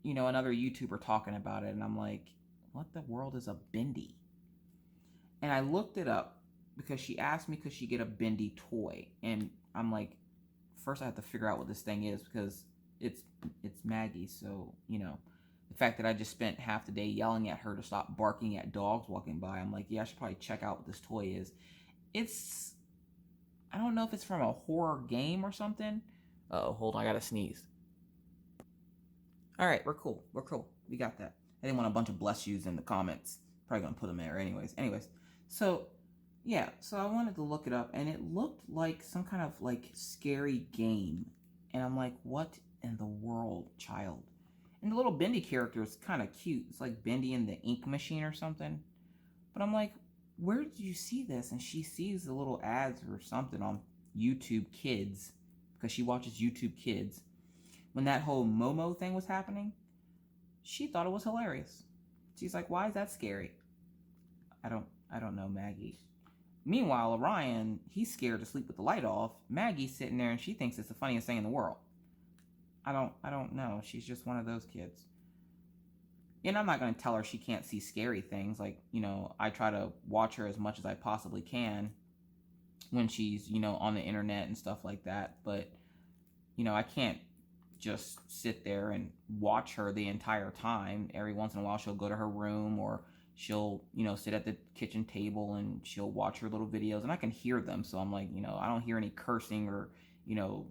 [SPEAKER 1] another YouTuber talking about it, and I'm like, what the world is a bendy? And I looked it up because she asked me, could she get a bendy toy? And I'm like, first I have to figure out what this thing is, because it's Maggie, so, the fact that I just spent half the day yelling at her to stop barking at dogs walking by, I'm like, yeah, I should probably check out what this toy is. I don't know if it's from a horror game or something. Uh-oh, hold on, I gotta sneeze. All right, we're cool. We got that. I didn't want a bunch of bless yous in the comments. Probably gonna put them there anyways. So yeah, so I wanted to look it up, and it looked like some kind of like scary game. And I'm like, what in the world, child? And the little Bendy character is kind of cute. It's like Bendy in the ink machine or something. But I'm like, where did you see this? And she sees the little ads or something on YouTube Kids, because she watches YouTube Kids. When that whole Momo thing was happening, she thought it was hilarious. She's like, why is that scary? I don't know, Maggie. Meanwhile, Orion, he's scared to sleep with the light off. Maggie's sitting there and she thinks it's the funniest thing in the world. I don't know. She's just one of those kids. And I'm not going to tell her she can't see scary things. Like, you know, I try to watch her as much as I possibly can when she's, you know, on the internet and stuff like that. But, you know, I can't just sit there and watch her the entire time. Every once in a while she'll go to her room, or she'll, you know, sit at the kitchen table and she'll watch her little videos, and I can hear them. So I'm like, you know, I don't hear any cursing or, you know,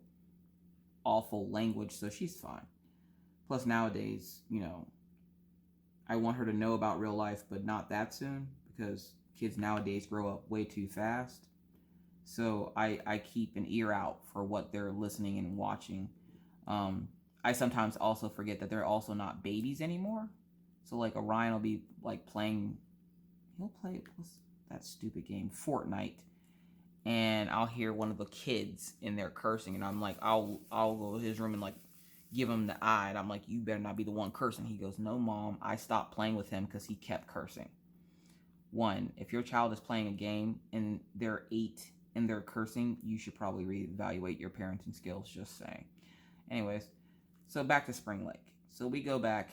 [SPEAKER 1] awful language, so she's fine. Plus nowadays, you know, I want her to know about real life, but not that soon, because kids nowadays grow up way too fast. So I keep an ear out for what they're listening and watching. I sometimes also forget that they're also not babies anymore. So like Orion will be like playing, he'll play, what's that stupid game, Fortnite, and I'll hear one of the kids in there cursing, and I'm like, I'll go to his room and like give him the eye, and I'm like, you better not be the one cursing. He goes, no, Mom, I stopped playing with him because he kept cursing. One, if your child is playing a game and they're 8 and they're cursing, you should probably reevaluate your parenting skills, just saying. Anyways, so back to Spring Lake. So we go back.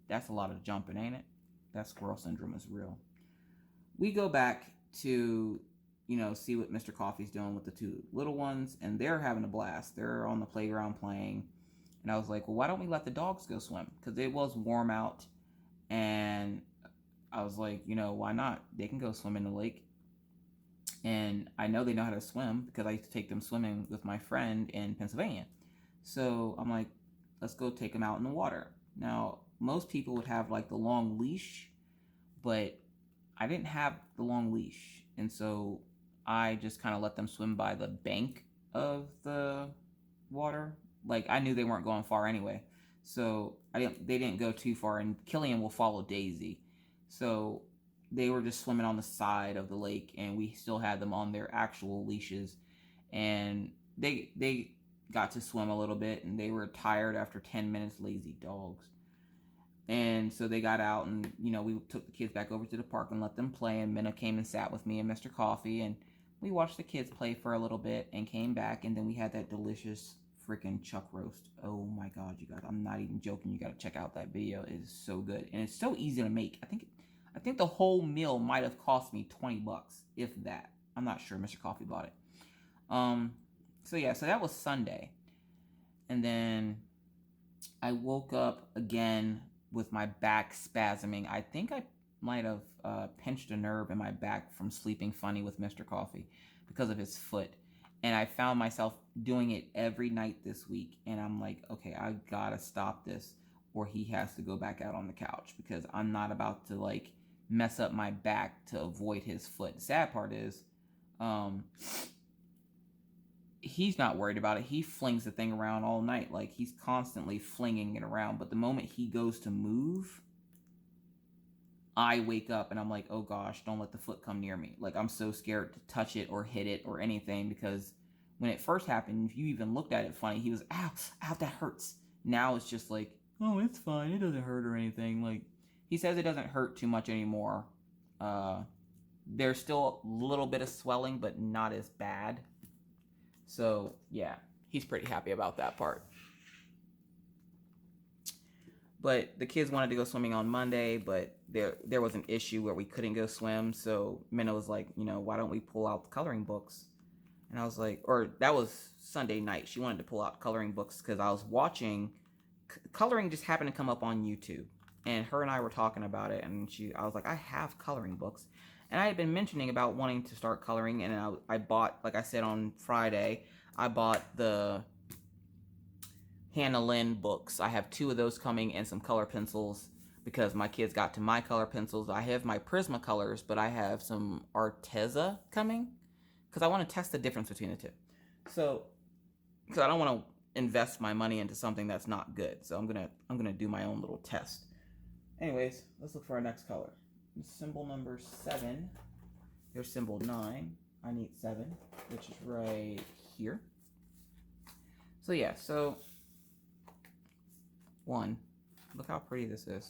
[SPEAKER 1] That's a lot of jumping, ain't it? That squirrel syndrome is real. We go back to, you know, see what Mr. Coffee's doing with the 2 little ones, and they're having a blast. They're on the playground playing. And I was like, well, why don't we let the dogs go swim? Because it was warm out, and I was like, you know, why not? They can go swim in the lake. And I know they know how to swim because I used to take them swimming with my friend in Pennsylvania. So I'm like, let's go take them out in the water. Now, most people would have like the long leash, but I didn't have the long leash. And so I just kind of let them swim by the bank of the water. Like, I knew they weren't going far anyway. So they didn't go too far, and Killian will follow Daisy. So they were just swimming on the side of the lake, and we still had them on their actual leashes. And they got to swim a little bit, and they were tired after 10 minutes, lazy dogs. And so they got out, and, you know, we took the kids back over to the park and let them play, and Minna came and sat with me and Mr. Coffee, and we watched the kids play for a little bit and came back, and then we had that delicious freaking chuck roast. Oh my God, you guys, I'm not even joking. You got to check out that video. It is so good, and it's so easy to make. I think the whole meal might have cost me $20, if that. I'm not sure. Mr. Coffee bought it. So yeah, so that was Sunday. And then I woke up again with my back spasming. I think I might have pinched a nerve in my back from sleeping funny with Mr. Coffee because of his foot. And I found myself doing it every night this week. And I'm like, okay, I gotta stop this, or he has to go back out on the couch, because I'm not about to like mess up my back to avoid his foot. The sad part is, he's not worried about it. He flings the thing around all night. Like, he's constantly flinging it around. But the moment he goes to move, I wake up and I'm like, oh gosh, don't let the foot come near me. Like, I'm so scared to touch it or hit it or anything, because when it first happened, if you even looked at it funny, he was, ow, ow, that hurts. Now it's just like, oh, it's fine. It doesn't hurt or anything. Like, he says it doesn't hurt too much anymore. There's still a little bit of swelling, but not as bad. So, yeah, he's pretty happy about that part. But the kids wanted to go swimming on Monday, but there was an issue where we couldn't go swim. So Minna was like, you know, why don't we pull out the coloring books? And I was like, or that was Sunday night. She wanted to pull out coloring books because I was watching, coloring just happened to come up on YouTube. And her and I were talking about it, and I was like, I have coloring books. And I had been mentioning about wanting to start coloring, and I bought, like I said on Friday, I bought the Hannah Lynn books. I have 2 of those coming and some color pencils, because my kids got to my color pencils. I have my Prismacolors, but I have some Arteza coming, because I want to test the difference between the 2. So I don't want to invest my money into something that's not good. So I'm gonna do my own little test. Anyways, let's look for our next color. Symbol number 7 Here's symbol 9. I need 7, which is right here. So yeah, so 1. Look how pretty this is.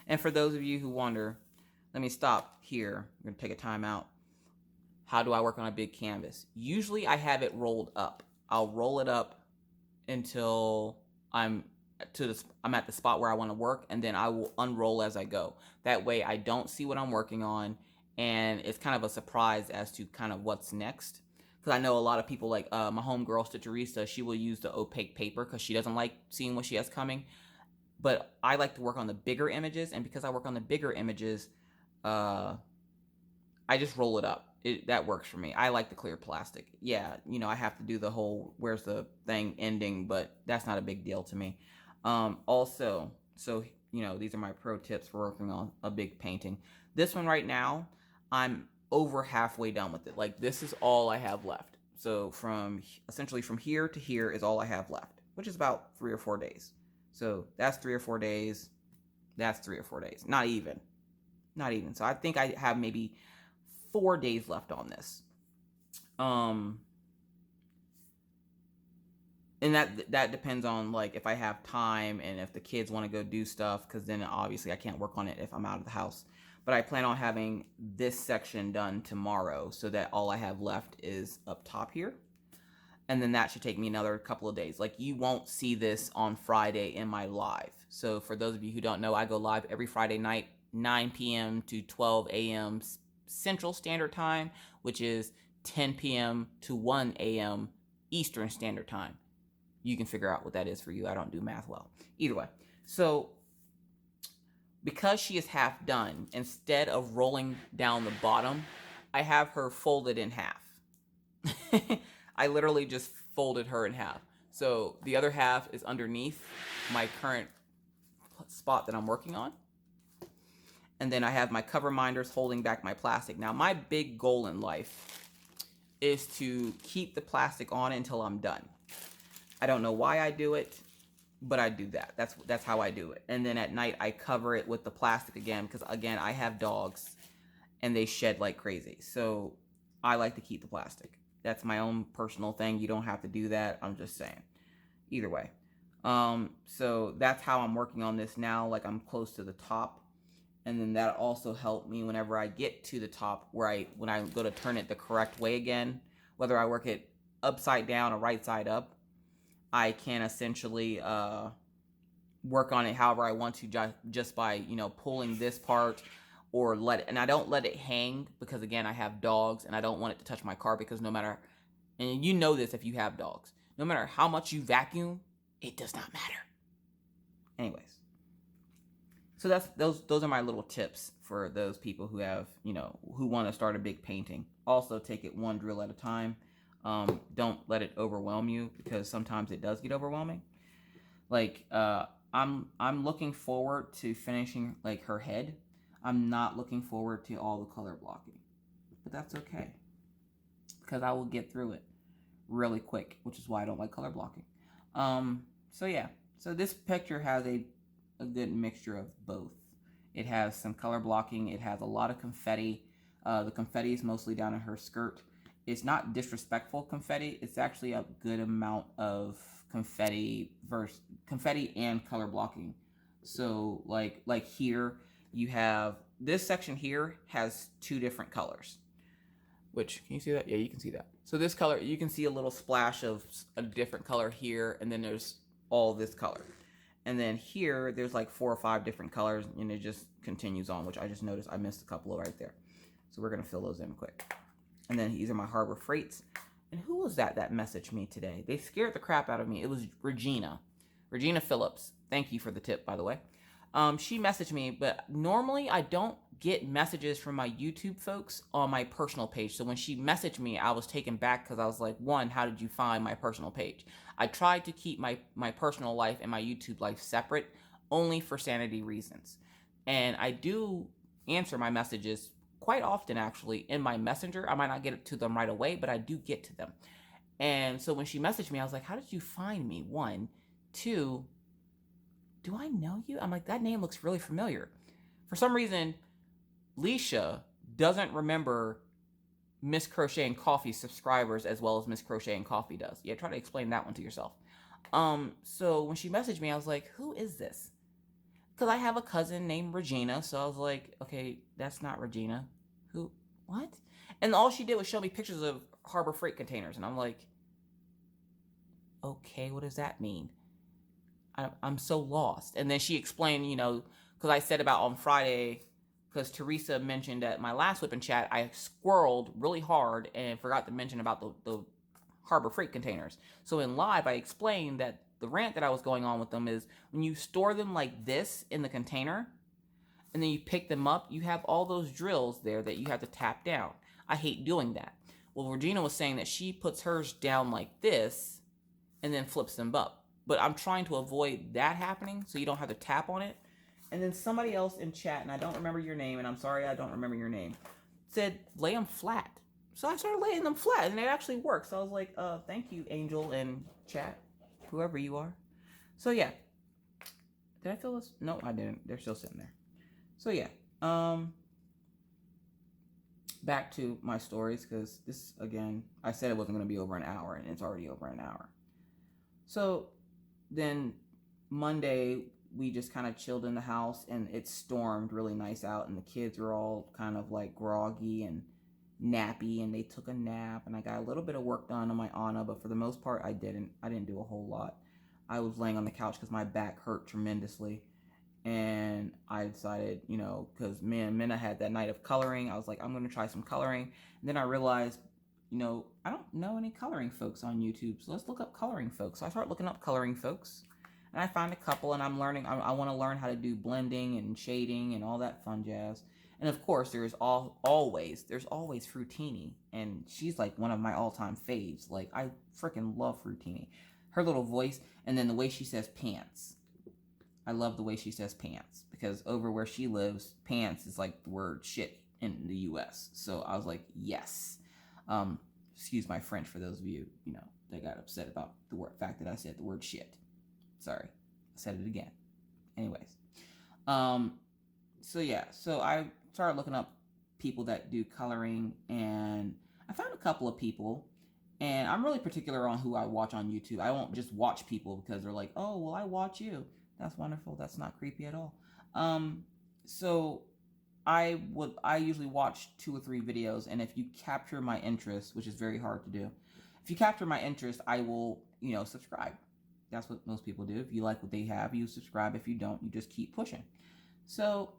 [SPEAKER 1] And for those of you who wonder, let me stop here. I'm going to take a time out. How do I work on a big canvas? Usually I have it rolled up. I'll roll it up until I'm at the spot where I want to work, and then I will unroll as I go. That way I don't see what I'm working on, and it's kind of a surprise as to kind of what's next. Because I know a lot of people, like my homegirl Stitcherista, she will use the opaque paper because she doesn't like seeing what she has coming. But I like to work on the bigger images, and because I work on the bigger images, I just roll it up. That works for me. I like the clear plastic. Yeah, you know, I have to do the whole where's the thing ending, but that's not a big deal to me. Also, so, you know, these are my pro tips for working on a big painting. This one right now, I'm over halfway done with it. Like, this is all I have left. So essentially from here to here is all I have left, which is about 3 or 4 days. So that's 3 or 4 days. That's 3 or 4 days. Not even. So I think I have maybe 4 days left on this. And that depends on, like, if I have time and if the kids want to go do stuff, because then obviously I can't work on it if I'm out of the house. But I plan on having this section done tomorrow, so that all I have left is up top here. And then that should take me another couple of days. Like, you won't see this on Friday in my live. So for those of you who don't know, I go live every Friday night, 9 p.m. to 12 a.m. Central Standard Time, which is 10 p.m. to 1 a.m. Eastern Standard Time. You can figure out what that is for you. I don't do math well. Either way. So because she is half done, instead of rolling down the bottom, I have her folded in half. I literally just folded her in half. So the other half is underneath my current spot that I'm working on. And then I have my cover minders holding back my plastic. Now, my big goal in life is to keep the plastic on until I'm done. I don't know why I do it, but I do that. That's how I do it. And then at night, I cover it with the plastic again, because, again, I have dogs, and they shed like crazy. So I like to keep the plastic. That's my own personal thing. You don't have to do that. I'm just saying. Either way. So that's how I'm working on this now. Like, I'm close to the top. And then that also helped me whenever I get to the top, when I go to turn it the correct way again, whether I work it upside down or right side up, I can essentially work on it however I want to, just by, you know, pulling this part, or and I don't let it hang, because again, I have dogs and I don't want it to touch my car, because no matter, and you know this if you have dogs, no matter how much you vacuum, it does not matter. Anyways. So those are my little tips for those people who have, you know, who want to start a big painting. Also, take it one drill at a time. Don't let it overwhelm you, because sometimes it does get overwhelming. Like, I'm looking forward to finishing, like, her head. I'm not looking forward to all the color blocking, but that's okay, because I will get through it really quick, which is why I don't like color blocking. So yeah, so this picture has a good mixture of both. It has some color blocking. It has a lot of confetti. The confetti is mostly down in her skirt. It's not disrespectful confetti. It's actually a good amount of confetti and color blocking. So like here, you have this section here has 2 different colors. Which, can you see that? Yeah, you can see that. So this color, you can see a little splash of a different color here, and then there's all this color. And then here, there's like 4 or 5 different colors, and it just continues on, which I just noticed I missed a couple of right there. So we're going to fill those in quick. And then these are my Harbor Freights. And who was that messaged me today? They scared the crap out of me. It was Regina. Regina Phillips. Thank you for the tip, by the way. She messaged me, but normally I don't get messages from my YouTube folks on my personal page. So when she messaged me, I was taken back, because I was like, one, how did you find my personal page? I tried to keep my personal life and my YouTube life separate, only for sanity reasons. And I do answer my messages quite often, actually, in my messenger. I might not get to them right away, but I do get to them. And so when she messaged me, I was like, how did you find me? 1, 2, do I know you? I'm like, that name looks really familiar. For some reason, Leisha doesn't remember Miss Crochet and Coffee subscribers as well as Miss Crochet and Coffee does. Yeah, try to explain that one to yourself. So when she messaged me, I was like, who is this? Because I have a cousin named Regina. So I was like, okay, that's not Regina. Who? What? And all she did was show me pictures of Harbor Freight containers. And I'm like, okay, what does that mean? I'm so lost. And then she explained, you know, because I said about on Friday, because Teresa mentioned at my last whip and chat, I squirreled really hard and forgot to mention about the Harbor Freight containers. So in live, I explained that the rant that I was going on with them is when you store them like this in the container and then you pick them up, you have all those drills there that you have to tap down. I hate doing that. Well, Regina was saying that she puts hers down like this and then flips them up. But I'm trying to avoid that happening so you don't have to tap on it. And then somebody else in chat, and I don't remember your name, and I'm sorry I don't remember your name, said lay them flat. So I started laying them flat, and it actually worked. So I was like, thank you, Angel and chat, whoever you are. So yeah. Did I fill this? No, I didn't. They're still sitting there. So yeah. Back to my stories, because this, again, I said it wasn't going to be over an hour, and it's already over an hour. So then Monday, we just kind of chilled in the house, and it stormed really nice out, and the kids were all kind of like groggy and nappy, and they took a nap, and I got a little bit of work done on my Anna, but for the most part, I didn't do a whole lot. I was laying on the couch because my back hurt tremendously, and I decided, you know, because me and Minna had that night of coloring, I was like, I'm going to try some coloring, and then I realized, you know, I don't know any coloring folks on YouTube, so let's look up coloring folks. So I started looking up coloring folks, and I found a couple, and I'm learning. I want to learn how to do blending and shading and all that fun jazz. And of course, there's always Fruitini, and she's like one of my all-time faves. Like, I freaking love Fruitini. Her little voice, and then the way she says pants. I love the way she says pants, because over where she lives, pants is like the word shit in the U.S. So I was like, yes. Excuse my French for those of you, you know, that got upset about the fact that I said the word shit. Sorry, I said it again. Anyways, so yeah, so I started looking up people that do coloring, and I found a couple of people, and I'm really particular on who I watch on YouTube. I won't just watch people because they're like, oh, well, I watch you. That's wonderful. That's not creepy at all. So I usually watch 2 or 3 videos, and if you capture my interest, which is very hard to do, if you capture my interest, I will, you know, subscribe. That's what most people do. If you like what they have, you subscribe. If you don't, you just keep pushing. So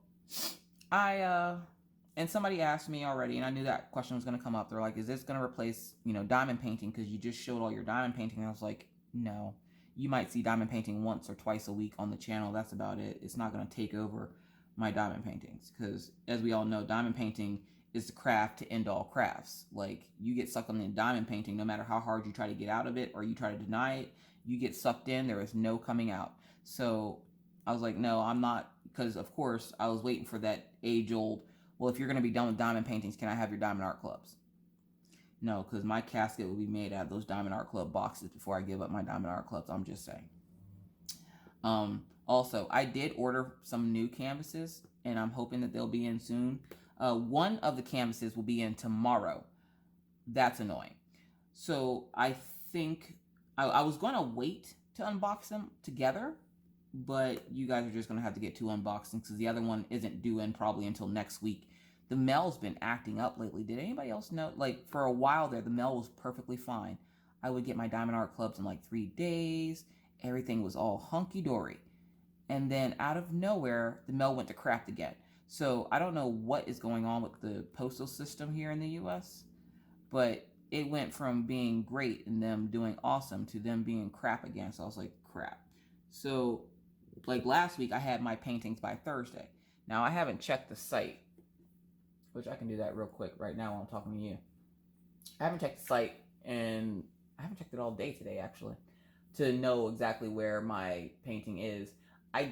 [SPEAKER 1] and somebody asked me already, and I knew that question was going to come up. They're like, is this going to replace, you know, diamond painting? Because you just showed all your diamond painting. And I was like, no. You might see diamond painting once or twice a week on the channel. That's about it. It's not going to take over my diamond paintings, because as we all know, diamond painting is the craft to end all crafts. Like, you get sucked on the diamond painting, no matter how hard you try to get out of it or you try to deny it, you get sucked in. There is no coming out. So I was like, no, I'm not, because of course I was waiting for that age-old, well, if you're going to be done with diamond paintings, can I have your diamond art clubs? No, because my casket will be made out of those diamond art club boxes before I give up my diamond art clubs. I'm just saying. Also, I did order some new canvases, and I'm hoping that they'll be in soon. One of the canvases will be in tomorrow. That's annoying. So I think I was going to wait to unbox them together, but you guys are just going to have to get 2 unboxings because the other one isn't due in probably until next week. The mail's been acting up lately. Did anybody else know? Like, for a while there, the mail was perfectly fine. I would get my diamond art clubs in like 3 days. Everything was all hunky-dory. And then out of nowhere, the mail went to crap again. So I don't know what is going on with the postal system here in the U.S., but it went from being great and them doing awesome to them being crap again. So I was like, crap. So, like last week, I had my paintings by Thursday. Now, I haven't checked the site, which I can do that real quick right now while I'm talking to you. I haven't checked the site, and I haven't checked it all day today, actually, to know exactly where my painting is. I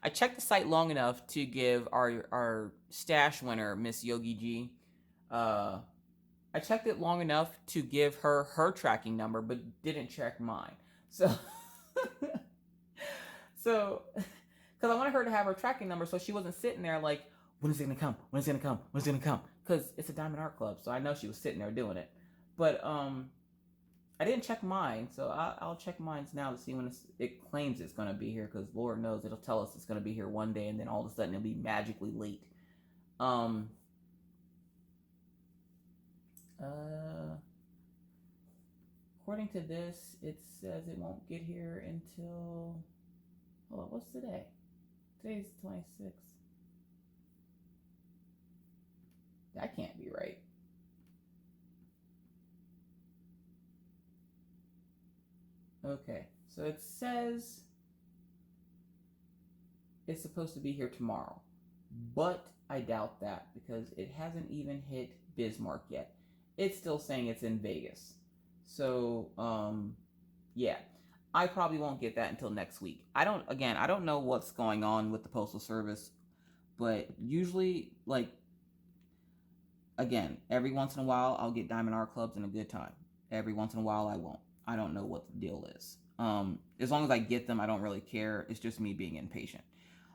[SPEAKER 1] checked the site long enough to give our stash winner, Miss Yogi G, I checked it long enough to give her tracking number, but didn't check mine. So, because I wanted her to have her tracking number so she wasn't sitting there like, when is it gonna come? When is it gonna come? When is it gonna come? Because it's a Diamond Art Club, so I know she was sitting there doing it. But I didn't check mine, so I'll check mine now to see when it claims it's gonna be here. Because Lord knows it'll tell us it's gonna be here one day, and then all of a sudden it'll be magically late. According to this, it says it won't get here until, hold on, what's today? Today's 26th. That can't be right. Okay, so it says it's supposed to be here tomorrow, but I doubt that because it hasn't even hit Bismarck yet. It's still saying it's in Vegas. So, yeah, I probably won't get that until next week. I don't know what's going on with the Postal Service, but usually, like, again, every once in a while, I'll get Diamond Art Clubs in a good time. Every once in a while, I won't. I don't know what the deal is. As long as I get them, I don't really care. It's just me being impatient.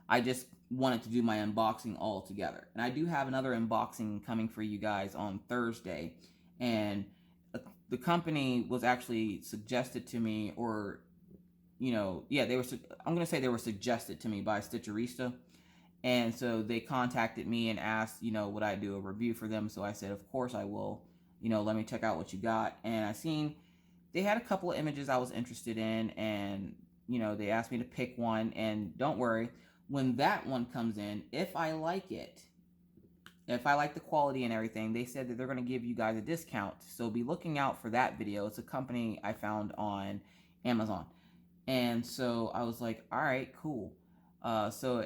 [SPEAKER 1] I just wanted to do my unboxing all together. And I do have another unboxing coming for you guys on Thursday. And the company was actually suggested to me, or, I'm going to say they were suggested to me by Stitcherista. And so they contacted me and asked, would I do a review for them? So I said, of course I will. Let me check out what you got. And I seen they had a couple of images I was interested in, and, they asked me to pick one. And don't worry, when that one comes in, if I like it, if I like the quality and everything, they said that they're going to give you guys a discount. So be looking out for that video. It's a company I found on Amazon. And so I was like, all right, cool. So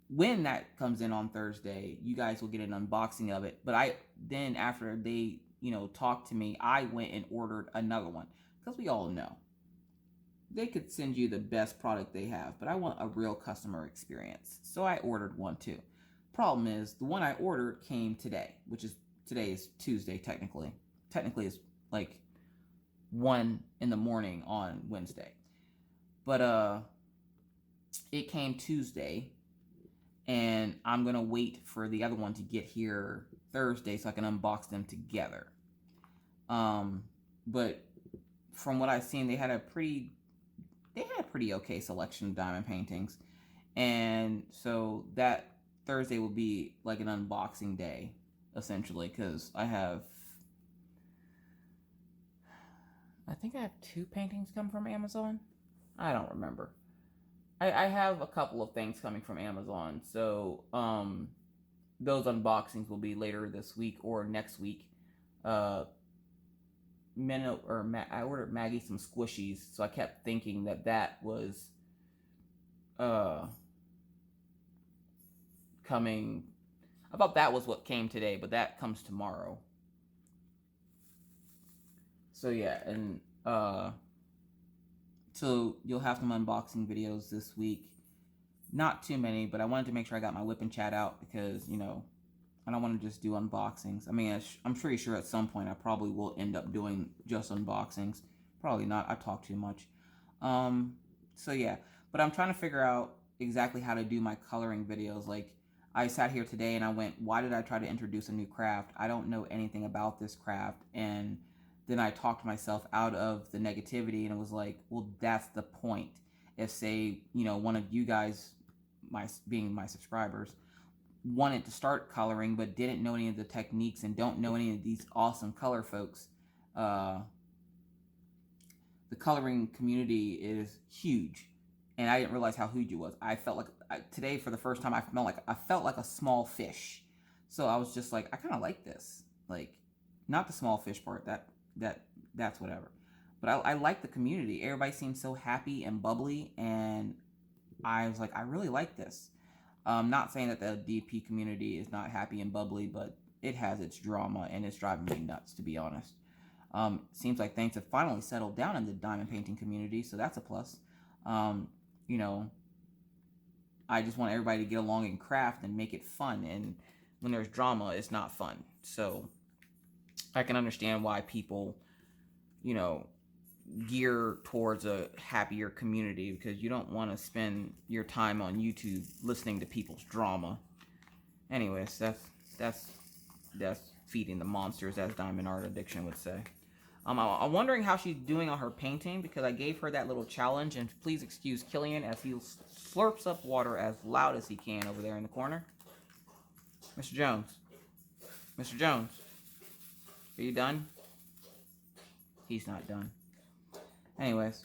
[SPEAKER 1] when that comes in on Thursday, you guys will get an unboxing of it. But then after they, talked to me, I went and ordered another one. Because we all know they could send you the best product they have, but I want a real customer experience. So I ordered one too. Problem is, the one I ordered came today, today is Tuesday technically. Technically it's like 1 in the morning on Wednesday. But it came Tuesday, and I'm going to wait for the other one to get here Thursday so I can unbox them together. But from what I've seen, they had a pretty okay selection of diamond paintings. And so that Thursday will be like an unboxing day, essentially, because I think I have 2 paintings come from Amazon. I don't remember. I have a couple of things coming from Amazon, so those unboxings will be later this week or next week. I ordered Maggie some squishies, so I kept thinking that was coming. I thought that was what came today, but that comes tomorrow. So yeah, and so you'll have some unboxing videos this week. Not too many, but I wanted to make sure I got my whip and chat out because, I don't want to just do unboxings. I mean, I'm pretty sure at some point I probably will end up doing just unboxings. Probably not. I talk too much. So yeah, but I'm trying to figure out exactly how to do my coloring videos. Like, I sat here today and I went, why did I try to introduce a new craft? I don't know anything about this craft. And then I talked myself out of the negativity, and it was like, well, that's the point. If, say, one of you guys, being my subscribers, wanted to start coloring but didn't know any of the techniques and don't know any of these awesome color folks, the coloring community is huge, and I didn't realize how huge it was. I felt like today, for the first time, I felt like a small fish. So I was just like, I kind of like this. Like, not the small fish part, that's whatever, but I like the community. Everybody seems so happy and bubbly, and I was like, I really like this. Not saying that the DP community is not happy and bubbly, but it has its drama, and it's driving me nuts, to be honest. Seems like things have finally settled down in the diamond painting community, so that's a plus. I just want everybody to get along and craft and make it fun, and when there's drama, it's not fun. So I can understand why people, gear towards a happier community, because you don't want to spend your time on YouTube listening to people's drama. Anyways, that's feeding the monsters, as Diamond Art Addiction would say. I'm wondering how she's doing on her painting because I gave her that little challenge, and please excuse Killian as he slurps up water as loud as he can over there in the corner. Mr. Jones. Mr. Jones. Are you done? He's not done. Anyways,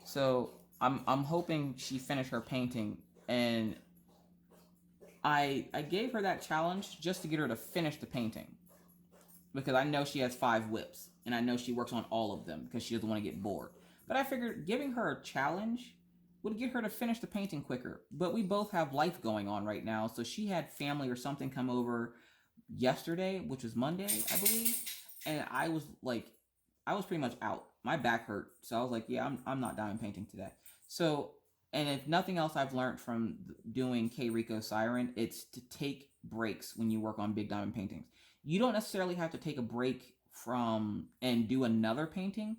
[SPEAKER 1] so I'm hoping she finished her painting, and I gave her that challenge just to get her to finish the painting. Because I know she has 5 whips, and I know she works on all of them because she doesn't want to get bored. But I figured giving her a challenge would get her to finish the painting quicker. But we both have life going on right now, so she had family or something come over yesterday, which was Monday, I believe, and I was pretty much out. My back hurt, so I was like, yeah, I'm not diamond painting today. So, and if nothing else I've learned from doing K Rico Siren, it's to take breaks when you work on big diamond paintings. You don't necessarily have to take a break from and do another painting,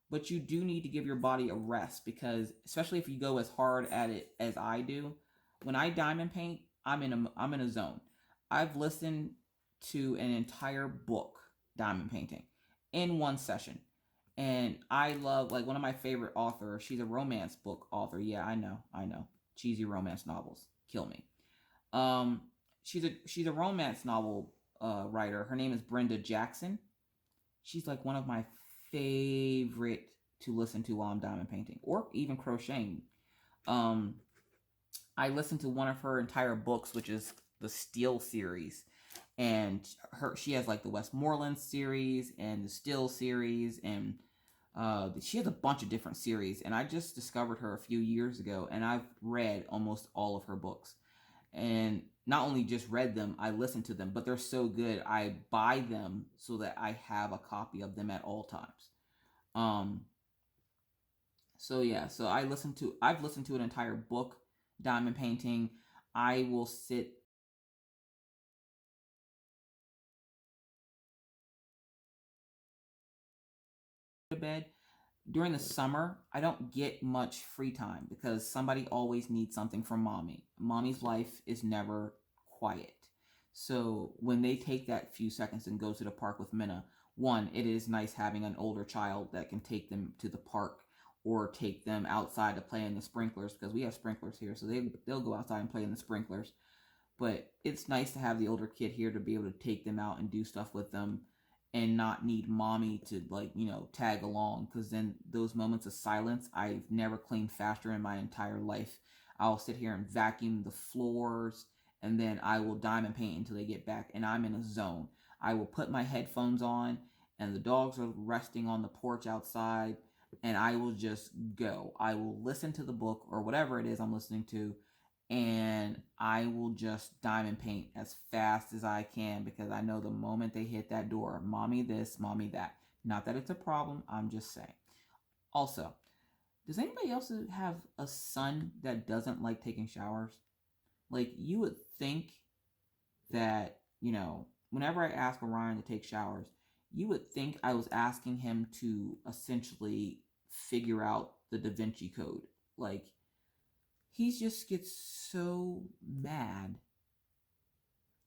[SPEAKER 1] but you do need to give your body a rest because, especially if you go as hard at it as I do, when I diamond paint, I'm in a zone. I've listened to an entire book diamond painting in one session. And I love, like, one of my favorite authors. She's a romance book author. Yeah, I know. Cheesy romance novels kill me. Um, she's a romance novel writer. Her name is Brenda Jackson. She's like one of my favorite to listen to while I'm diamond painting or even crocheting. Um, I listened to one of her entire books, which is the Steel series, and she has like the Westmoreland series and the Steel series, and she has a bunch of different series. And I just discovered her a few years ago, and I've read almost all of her books. And not only just read them, I listened to them, but they're so good I buy them so that I have a copy of them at all times. Um, so yeah, so I've listened to an entire book diamond painting. I will sit to bed. During the summer, I don't get much free time because somebody always needs something from mommy. Mommy's life is never quiet. So when they take that few seconds and go to the park with Minna, one, it is nice having an older child that can take them to the park or take them outside to play in the sprinklers because we have sprinklers here. So they'll go outside and play in the sprinklers. But it's nice to have the older kid here to be able to take them out and do stuff with them and not need mommy to, like, tag along, because then those moments of silence, I've never cleaned faster in my entire life. I'll sit here and vacuum the floors, and then I will diamond paint until they get back, and I'm in a zone. I will put my headphones on, and the dogs are resting on the porch outside, and I will just go. I will listen to the book or whatever it is I'm listening to, and I will just diamond paint as fast as I can because I know the moment they hit that door, mommy this, mommy that. Not that it's a problem, I'm just saying. Also, does anybody else have a son that doesn't like taking showers? Like, you would think that, whenever I ask Orion to take showers, you would think I was asking him to essentially figure out the Da Vinci Code. Like, he just gets so mad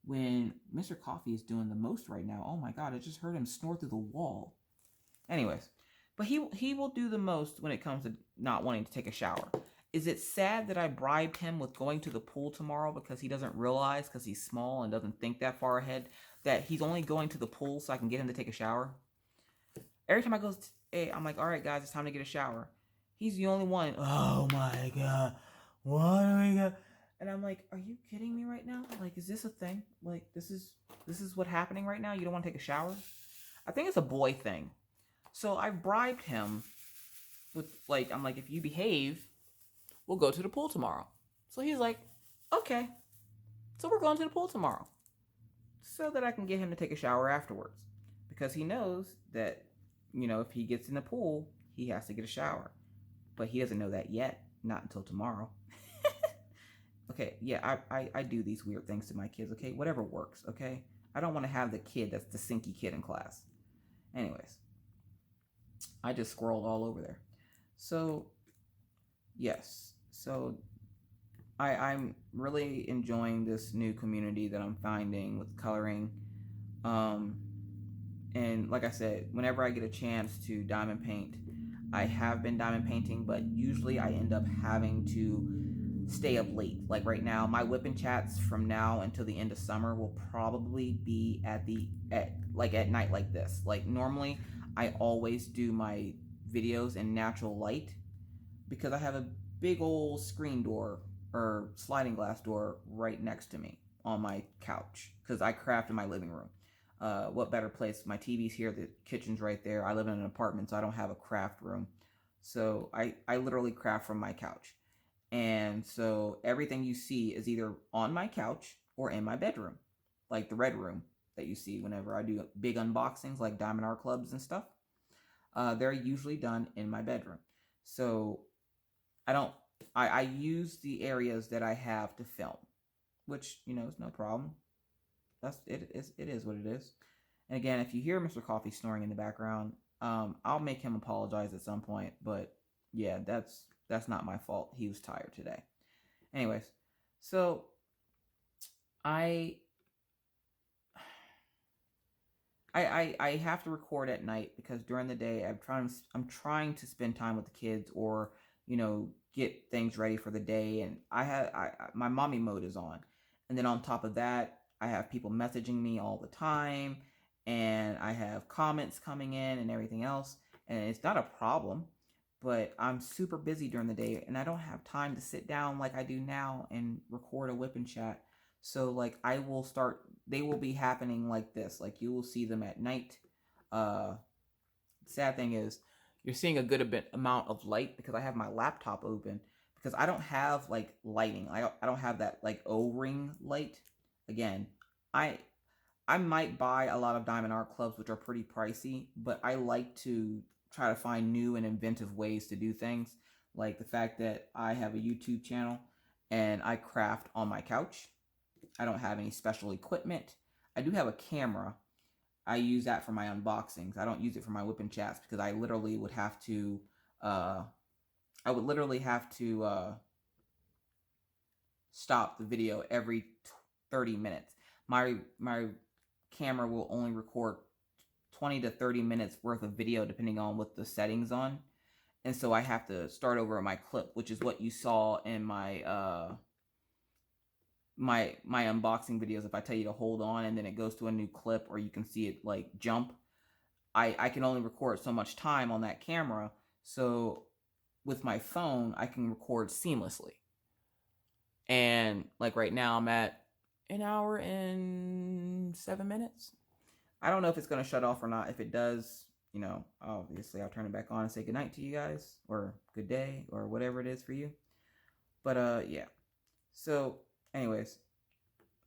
[SPEAKER 1] when Mr. Coffee is doing the most right now. Oh my god, I just heard him snore through the wall. Anyways, but he will do the most when it comes to not wanting to take a shower. Is it sad that I bribed him with going to the pool tomorrow because he doesn't realize, because he's small and doesn't think that far ahead, that he's only going to the pool so I can get him to take a shower? Every time I go, hey, I'm like, all right, guys, it's time to get a shower. He's the only one. Oh my god, what do we got? And I'm like, are you kidding me right now? Like, is this a thing? Like, this is what's happening right now? You don't want to take a shower? I think it's a boy thing. So I bribed him with, like, I'm like, if you behave, we'll go to the pool tomorrow. So he's like, okay. So we're going to the pool tomorrow. So that I can get him to take a shower afterwards. Because he knows that, if he gets in the pool, he has to get a shower. But he doesn't know that yet. Not until tomorrow. Okay, yeah, I do these weird things to my kids, okay? Whatever works, okay? I don't want to have the kid that's the sinky kid in class. Anyways, I just scrolled all over there. So, yes. So, I'm really enjoying this new community that I'm finding with coloring. Um, and like I said, whenever I get a chance to diamond paint, I have been diamond painting, but usually I end up having to stay up late. Like right now, my whipping chats from now until the end of summer will probably be at night like this. Like normally, I always do my videos in natural light because I have a big old screen door or sliding glass door right next to me on my couch because I craft in my living room. What better place? My TV's here, the kitchen's right there. I live in an apartment, so I don't have a craft room. So I literally craft from my couch. And so everything you see is either on my couch or in my bedroom, like the red room that you see whenever I do big unboxings like Diamond Art Clubs and stuff. They're usually done in my bedroom. So I don't. I use the areas that I have to film, which is no problem. It is what it is. And again, if you hear Mr. Coffee snoring in the background, I'll make him apologize at some point. But yeah, that's not my fault. He was tired today. Anyways, so I I have to record at night because during the day I'm trying to spend time with the kids or get things ready for the day, and my mommy mode is on, and then on top of that I have people messaging me all the time, and I have comments coming in and everything else, and it's not a problem, but I'm super busy during the day and I don't have time to sit down like I do now and record a whip and chat. So like they will be happening like this. Like you will see them at night. Uh Sad thing is you're seeing a good amount of light because I have my laptop open because I don't have like lighting. I don't have that like O-ring light. Again, I I might buy a lot of diamond art clubs which are pretty pricey, but I like to try to find new and inventive ways to do things. Like the fact that I have a YouTube channel and I craft on my couch. I don't have any special equipment. I do have a camera. I use that for my unboxings. I don't use it for my whipping chats because I literally would have to uh stop the video every 30 minutes. My camera will only record 20 to 30 minutes worth of video depending on what the settings on. And so I have to start over my clip, which is what you saw in my unboxing videos. If I tell you to hold on and then it goes to a new clip or you can see it like jump, I can only record so much time on that camera. So with my phone I can record seamlessly. And like right now I'm at an hour and 7 minutes. I don't know if it's going to shut off or not. If it does, obviously I'll turn it back on and say goodnight to you guys or good day or whatever it is for you. But yeah. So anyways,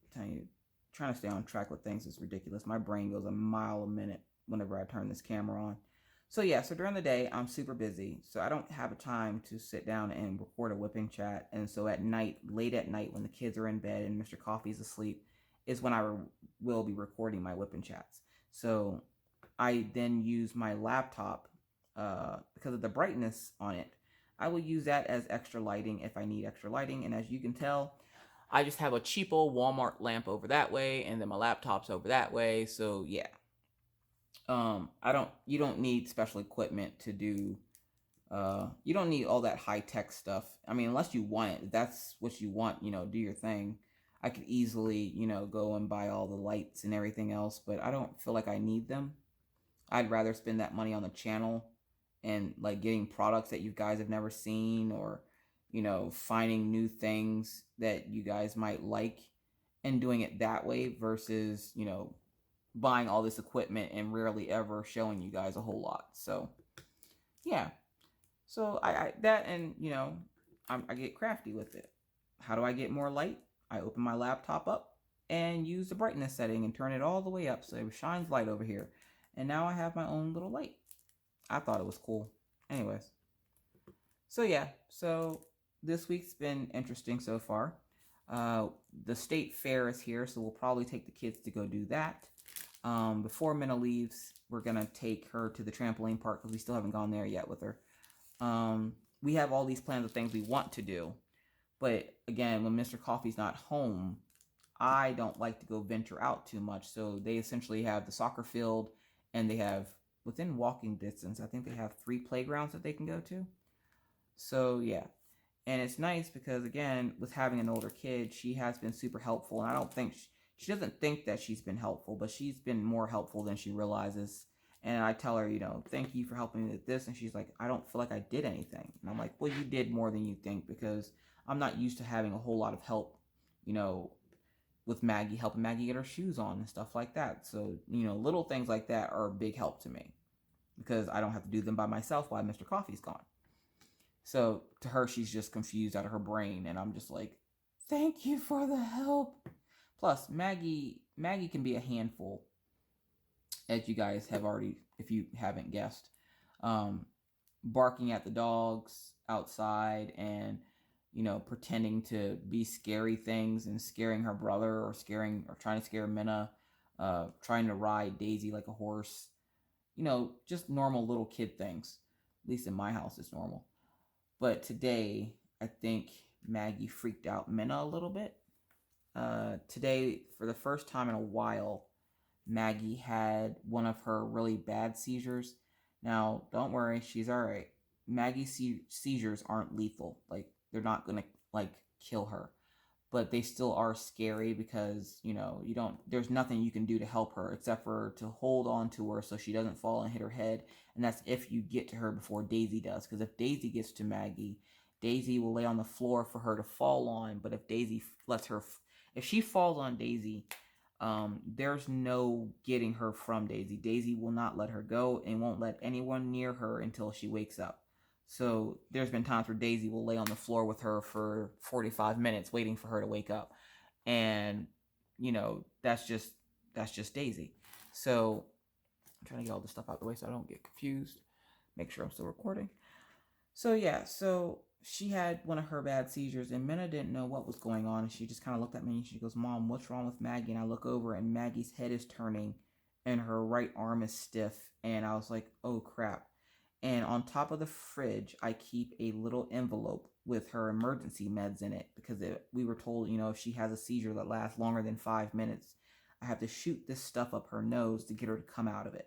[SPEAKER 1] I'm telling you, trying to stay on track with things is ridiculous. My brain goes a mile a minute whenever I turn this camera on. So yeah, so during the day I'm super busy, so I don't have a time to sit down and record a whipping chat. And so at night, late at night, when the kids are in bed and Mr. Coffee's asleep, is when I will be recording my whipping chats. So I then use my laptop because of the brightness on it. I will use that as extra lighting if I need extra lighting. And as you can tell, I just have a cheap old Walmart lamp over that way, and then my laptop's over that way. So yeah, you don't need special equipment to do. You don't need all that high tech stuff. I mean, unless you want it, if that's what you want. Do your thing. I could easily, go and buy all the lights and everything else, but I don't feel like I need them. I'd rather spend that money on the channel and like getting products that you guys have never seen, or finding new things that you guys might like and doing it that way versus buying all this equipment and rarely ever showing you guys a whole lot. So yeah, so I that, and I get crafty with it. How do I get more light? I open my laptop up and use the brightness setting and turn it all the way up so it shines light over here, and now I have my own little light. I thought it was cool. Anyways, so yeah, so this week's been interesting so far. The state fair is here, so we'll probably take the kids to go do that. Before Minna leaves, we're gonna take her to the trampoline park because we still haven't gone there yet with her. We have all these plans of things we want to do, But again, when Mr. Coffee's not home, I don't like to go venture out too much. So they essentially have the soccer field, and they have, within walking distance, I think they have 3 playgrounds that they can go to. So yeah. And it's nice because, again, with having an older kid, she has been super helpful. And I don't think she doesn't think that she's been helpful, but she's been more helpful than she realizes. And I tell her, thank you for helping me with this. And she's like, I don't feel like I did anything. And I'm like, well, you did more than you think, because I'm not used to having a whole lot of help, with Maggie, helping Maggie get her shoes on and stuff like that. So, little things like that are a big help to me, because I don't have to do them by myself while Mr. Coffee's gone. So to her, she's just confused out of her brain, and I'm just like, thank you for the help. Plus, Maggie can be a handful, as you guys have already, if you haven't guessed. Barking at the dogs outside, and pretending to be scary things, and scaring her brother, or trying to scare Minna, trying to ride Daisy like a horse. Just normal little kid things. At least in my house, it's normal. But today, I think Maggie freaked out Minna a little bit. Today, for the first time in a while, Maggie had one of her really bad seizures. Now, don't worry, she's all right. Maggie's seizures aren't lethal. Like, they're not gonna kill her, but they still are scary, because there's nothing you can do to help her except for to hold on to her so she doesn't fall and hit her head. And that's if you get to her before Daisy does, because if Daisy gets to Maggie, Daisy will lay on the floor for her to fall on. But if Daisy if she falls on Daisy, there's no getting her from Daisy. Daisy will not let her go, and won't let anyone near her until she wakes up. So there's been times where Daisy will lay on the floor with her for 45 minutes waiting for her to wake up. And, that's just Daisy. So I'm trying to get all this stuff out of the way so I don't get confused. Make sure I'm still recording. So yeah, so she had one of her bad seizures, and Minna didn't know what was going on. And she just kind of looked at me and she goes, Mom, what's wrong with Maggie? And I look over, and Maggie's head is turning and her right arm is stiff. And I was like, oh crap. And on top of the fridge, I keep a little envelope with her emergency meds in it, because we were told, if she has a seizure that lasts longer than 5 minutes, I have to shoot this stuff up her nose to get her to come out of it.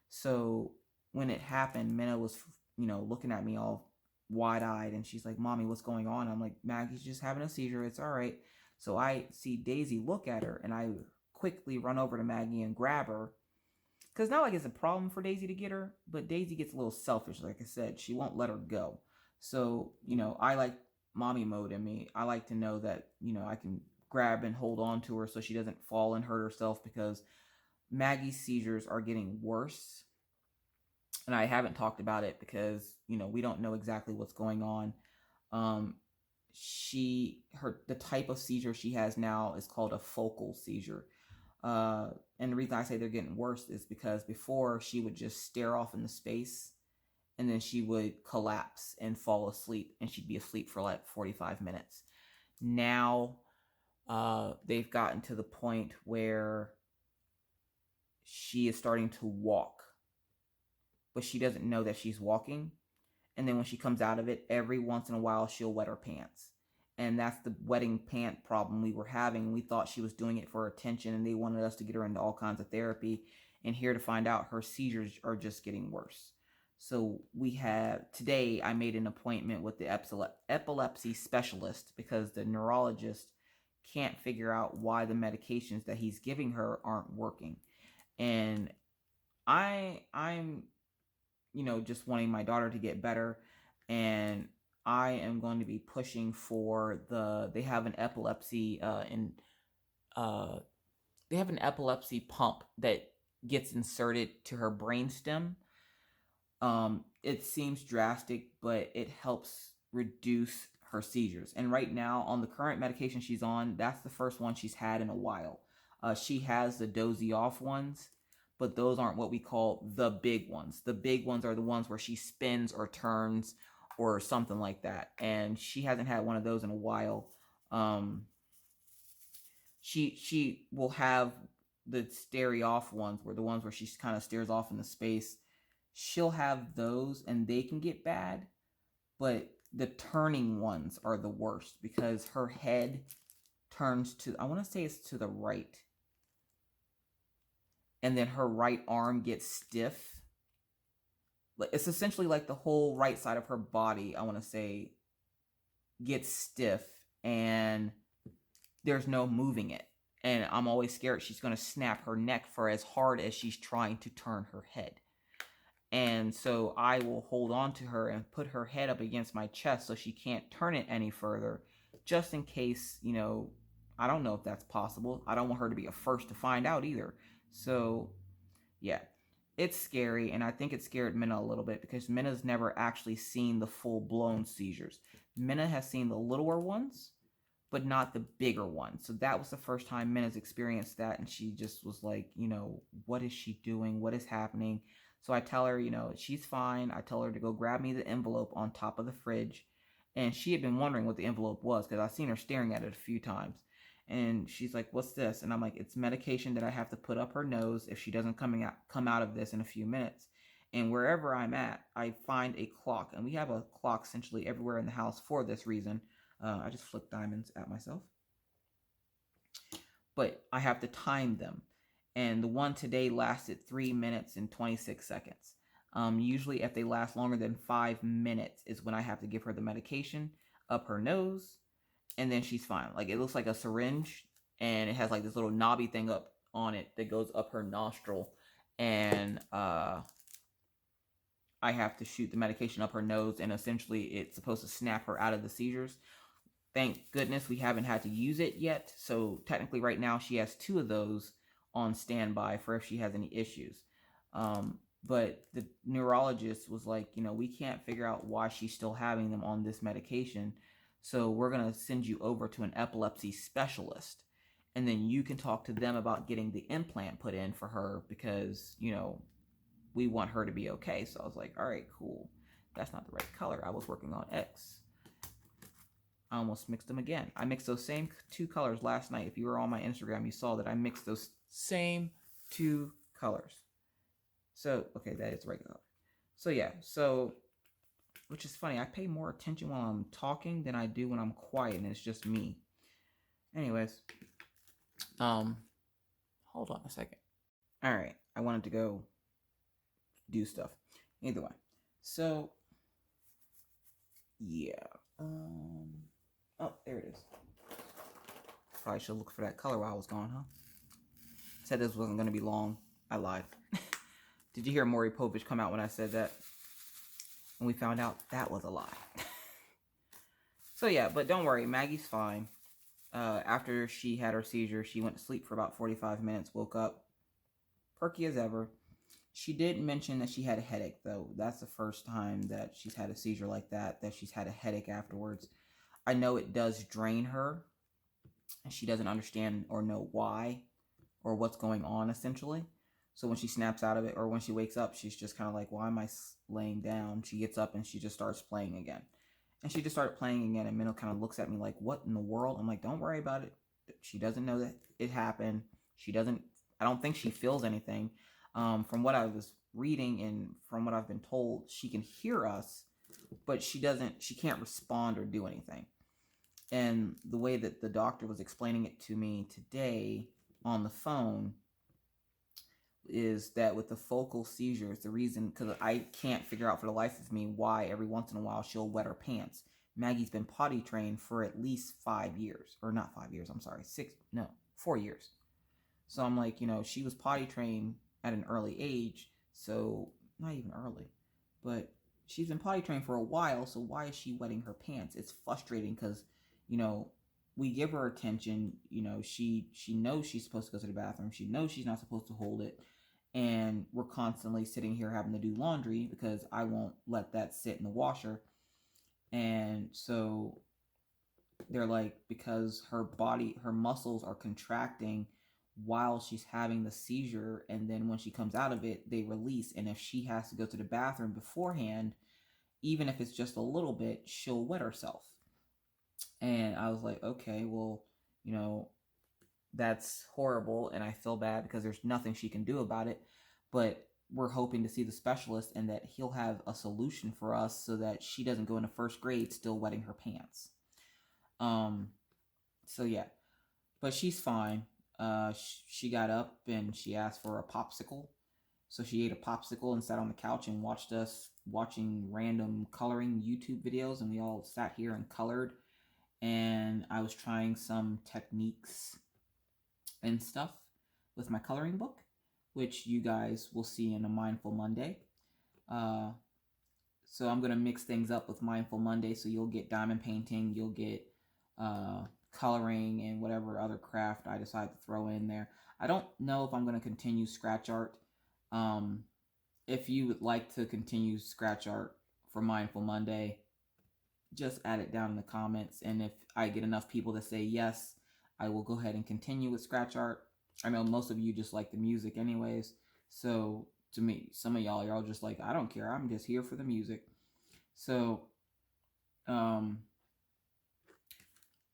[SPEAKER 1] So when it happened, Minna was, looking at me all wide-eyed, and she's like, Mommy, what's going on? I'm like, Maggie's just having a seizure. It's all right. So I see Daisy look at her, and I quickly run over to Maggie and grab her. Because not like it's a problem for Daisy to get her, but Daisy gets a little selfish. Like I said, she won't let her go. So, I like mommy mode in me. I like to know that, I can grab and hold on to her so she doesn't fall and hurt herself, because Maggie's seizures are getting worse. And I haven't talked about it because, we don't know exactly what's going on. The type of seizure she has now is called a focal seizure. And the reason I say they're getting worse is because before, she would just stare off into space, and then she would collapse and fall asleep, and she'd be asleep for like 45 minutes. Now, they've gotten to the point where she is starting to walk, but she doesn't know that she's walking. And then when she comes out of it, every once in a while, she'll wet her pants. And that's the wetting pant problem we were having. We thought she was doing it for attention, and they wanted us to get her into all kinds of therapy. And here to find out, her seizures are just getting worse. So today I made an appointment with the epilepsy specialist, because the neurologist can't figure out why the medications that he's giving her aren't working. And I'm just wanting my daughter to get better, and I am going to be pushing for they have an epilepsy they have an epilepsy pump that gets inserted to her brainstem. It seems drastic, but it helps reduce her seizures. And right now, on the current medication she's on, that's the first one she's had in a while. She has the dozy off ones, but those aren't what we call the big ones. The big ones are the ones where she spins or turns or something like that. And she hasn't had one of those in a while. She will have the stare off ones, where the ones where she kind of stares off into space. She'll have those, and they can get bad. But the turning ones are the worst because her head turns to, I want to say it's to the right. And then her right arm gets stiff. It's essentially like the whole right side of her body, I want to say, gets stiff and there's no moving it. And I'm always scared she's going to snap her neck for as hard as she's trying to turn her head. And so I will hold on to her and put her head up against my chest so she can't turn it any further, just in case, you know, I don't know if that's possible. I don't want her to be a first to find out either. So, yeah, it's scary. And I think it scared Minna a little bit because Minna's never actually seen the full-blown seizures. Minna has seen the littler ones, but not the bigger one. So that was the first time Minna's experienced that. And she just was like, you know, what is she doing? What is happening? So I tell her, you know, she's fine. I tell her to go grab me the envelope on top of the fridge. And she had been wondering what the envelope was because I've seen her staring at it a few times. And she's like, what's this? And I'm like, it's medication that I have to put up her nose if she doesn't come out of this in a few minutes. And wherever I'm at, I find a clock. And we have a clock essentially everywhere in the house for this reason. I just flipped diamonds at myself. But I have to time them. And the one today lasted 3 minutes and 26 seconds. Usually if they last longer than 5 minutes is when I have to give her the medication up her nose. And then she's fine. Like, it looks like a syringe. And it has like this little knobby thing up on it that goes up her nostril. And I have to shoot the medication up her nose. And essentially it's supposed to snap her out of the seizures. Thank goodness we haven't had to use it yet. So technically right now she has 2 of those on standby for if she has any issues. But the neurologist was like, you know, we can't figure out why she's still having them on this medication. So we're going to send you over to an epilepsy specialist. And then you can talk to them about getting the implant put in for her because, you know, we want her to be okay. So I was like, all right, cool. That's not the right color. I was working on X. I almost mixed them again. I mixed those same 2 colors last night. If you were on my Instagram, you saw that I mixed those same 2 colors. So, okay, that is the right color. So, yeah. So, which is funny. I pay more attention while I'm talking than I do when I'm quiet and it's just me. Anyways. Hold on a second. All right. I wanted to go do stuff. Either way. So, yeah. Oh, there it is. Probably should look for that color while I was gone, huh? Said this wasn't going to be long. I lied. Did you hear Maury Povich come out when I said that? And we found out that was a lie. So yeah, but don't worry. Maggie's fine. After she had her seizure, she went to sleep for about 45 minutes, woke up perky as ever. She did mention that she had a headache, though. That's the first time that she's had a seizure like that she's had a headache afterwards. I know it does drain her, and she doesn't understand or know why or what's going on, essentially. So when she snaps out of it or when she wakes up, she's just kind of like, why am I laying down? She gets up and she just starts playing again. And she just started playing again, and Minnow kind of looks at me like, what in the world? I'm like, don't worry about it. She doesn't know that it happened. I don't think she feels anything. From what I was reading and from what I've been told, she can hear us, but she can't respond or do anything. And the way that the doctor was explaining it to me today on the phone is that with the focal seizures, the reason, because I can't figure out for the life of me why every once in a while she'll wet her pants. Maggie's been potty trained for at least 5 years, or not 5 years, I'm sorry, 4 years. So I'm like, you know, she was potty trained at an early age, so not even early, but she's been potty trained for a while, so why is she wetting her pants? It's frustrating because, you know, we give her attention, you know, she knows she's supposed to go to the bathroom, she knows she's not supposed to hold it, and we're constantly sitting here having to do laundry because I won't let that sit in the washer. And so they're like, because her muscles are contracting while she's having the seizure, and then when she comes out of it, they release, and if she has to go to the bathroom beforehand, even if it's just a little bit, she'll wet herself. And I was like, okay, well, you know, that's horrible, and I feel bad because there's nothing she can do about it. But we're hoping to see the specialist and that he'll have a solution for us so that she doesn't go into first grade still wetting her pants. So yeah, but she's fine. She got up and she asked for a popsicle. So she ate a popsicle and sat on the couch and watched us watching random coloring YouTube videos, and we all sat here and colored. And I was trying some techniques and stuff with my coloring book, which you guys will see in a Mindful Monday. So I'm going to mix things up with Mindful Monday. So you'll get diamond painting, you'll get coloring, and whatever other craft I decide to throw in there. I don't know if I'm going to continue scratch art. If you would like to continue scratch art for Mindful Monday, just add it down in the comments. And if I get enough people to say yes, I will go ahead and continue with scratch art. I know most of you just like the music anyways. So to me, some of y'all are all just like, I don't care. I'm just here for the music. So,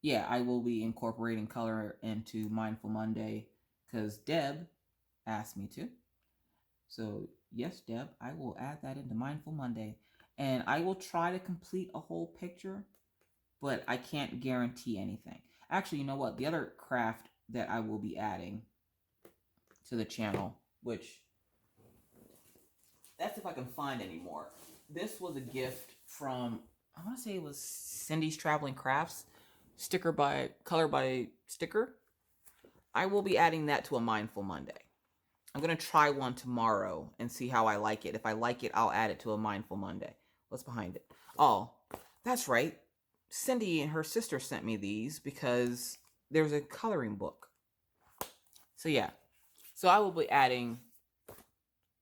[SPEAKER 1] yeah, I will be incorporating color into Mindful Monday because Deb asked me to. So yes, Deb, I will add that into Mindful Monday. And I will try to complete a whole picture, but I can't guarantee anything. Actually, you know what? The other craft that I will be adding to the channel, which, that's if I can find any more. This was a gift from, I want to say it was Cindy's Traveling Crafts. Color by sticker. I will be adding that to a Mindful Monday. I'm going to try one tomorrow and see how I like it. If I like it, I'll add it to a Mindful Monday. What's behind it? Oh, that's right. Cindy and her sister sent me these because there's a coloring book. So yeah. So I will be adding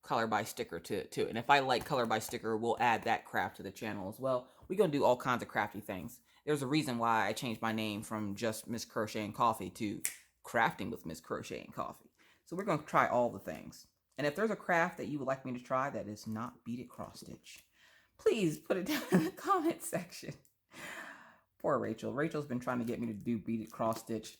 [SPEAKER 1] color by sticker to it too. And if I like color by sticker, we'll add that craft to the channel as well. We're going to do all kinds of crafty things. There's a reason why I changed my name from just Miss Crochet and Coffee to Crafting with Miss Crochet and Coffee. So we're going to try all the things. And if there's a craft that you would like me to try that is not beaded cross stitch, please put it down in the comment section. Poor Rachel. Rachel's been trying to get me to do beaded cross stitch.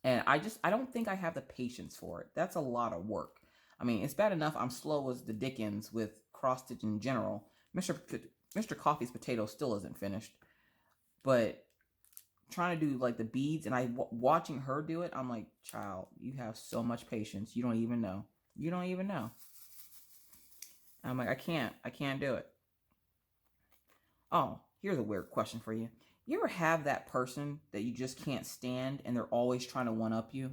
[SPEAKER 1] And I don't think I have the patience for it. That's a lot of work. I mean, it's bad enough I'm slow as the dickens with cross stitch in general. Mr. Coffee's potato still isn't finished. But trying to do like the beads and watching her do it, I'm like, child, you have so much patience. You don't even know. You don't even know. And I'm like, I can't do it. Oh, here's a weird question for you. You ever have that person that you just can't stand and they're always trying to one-up you?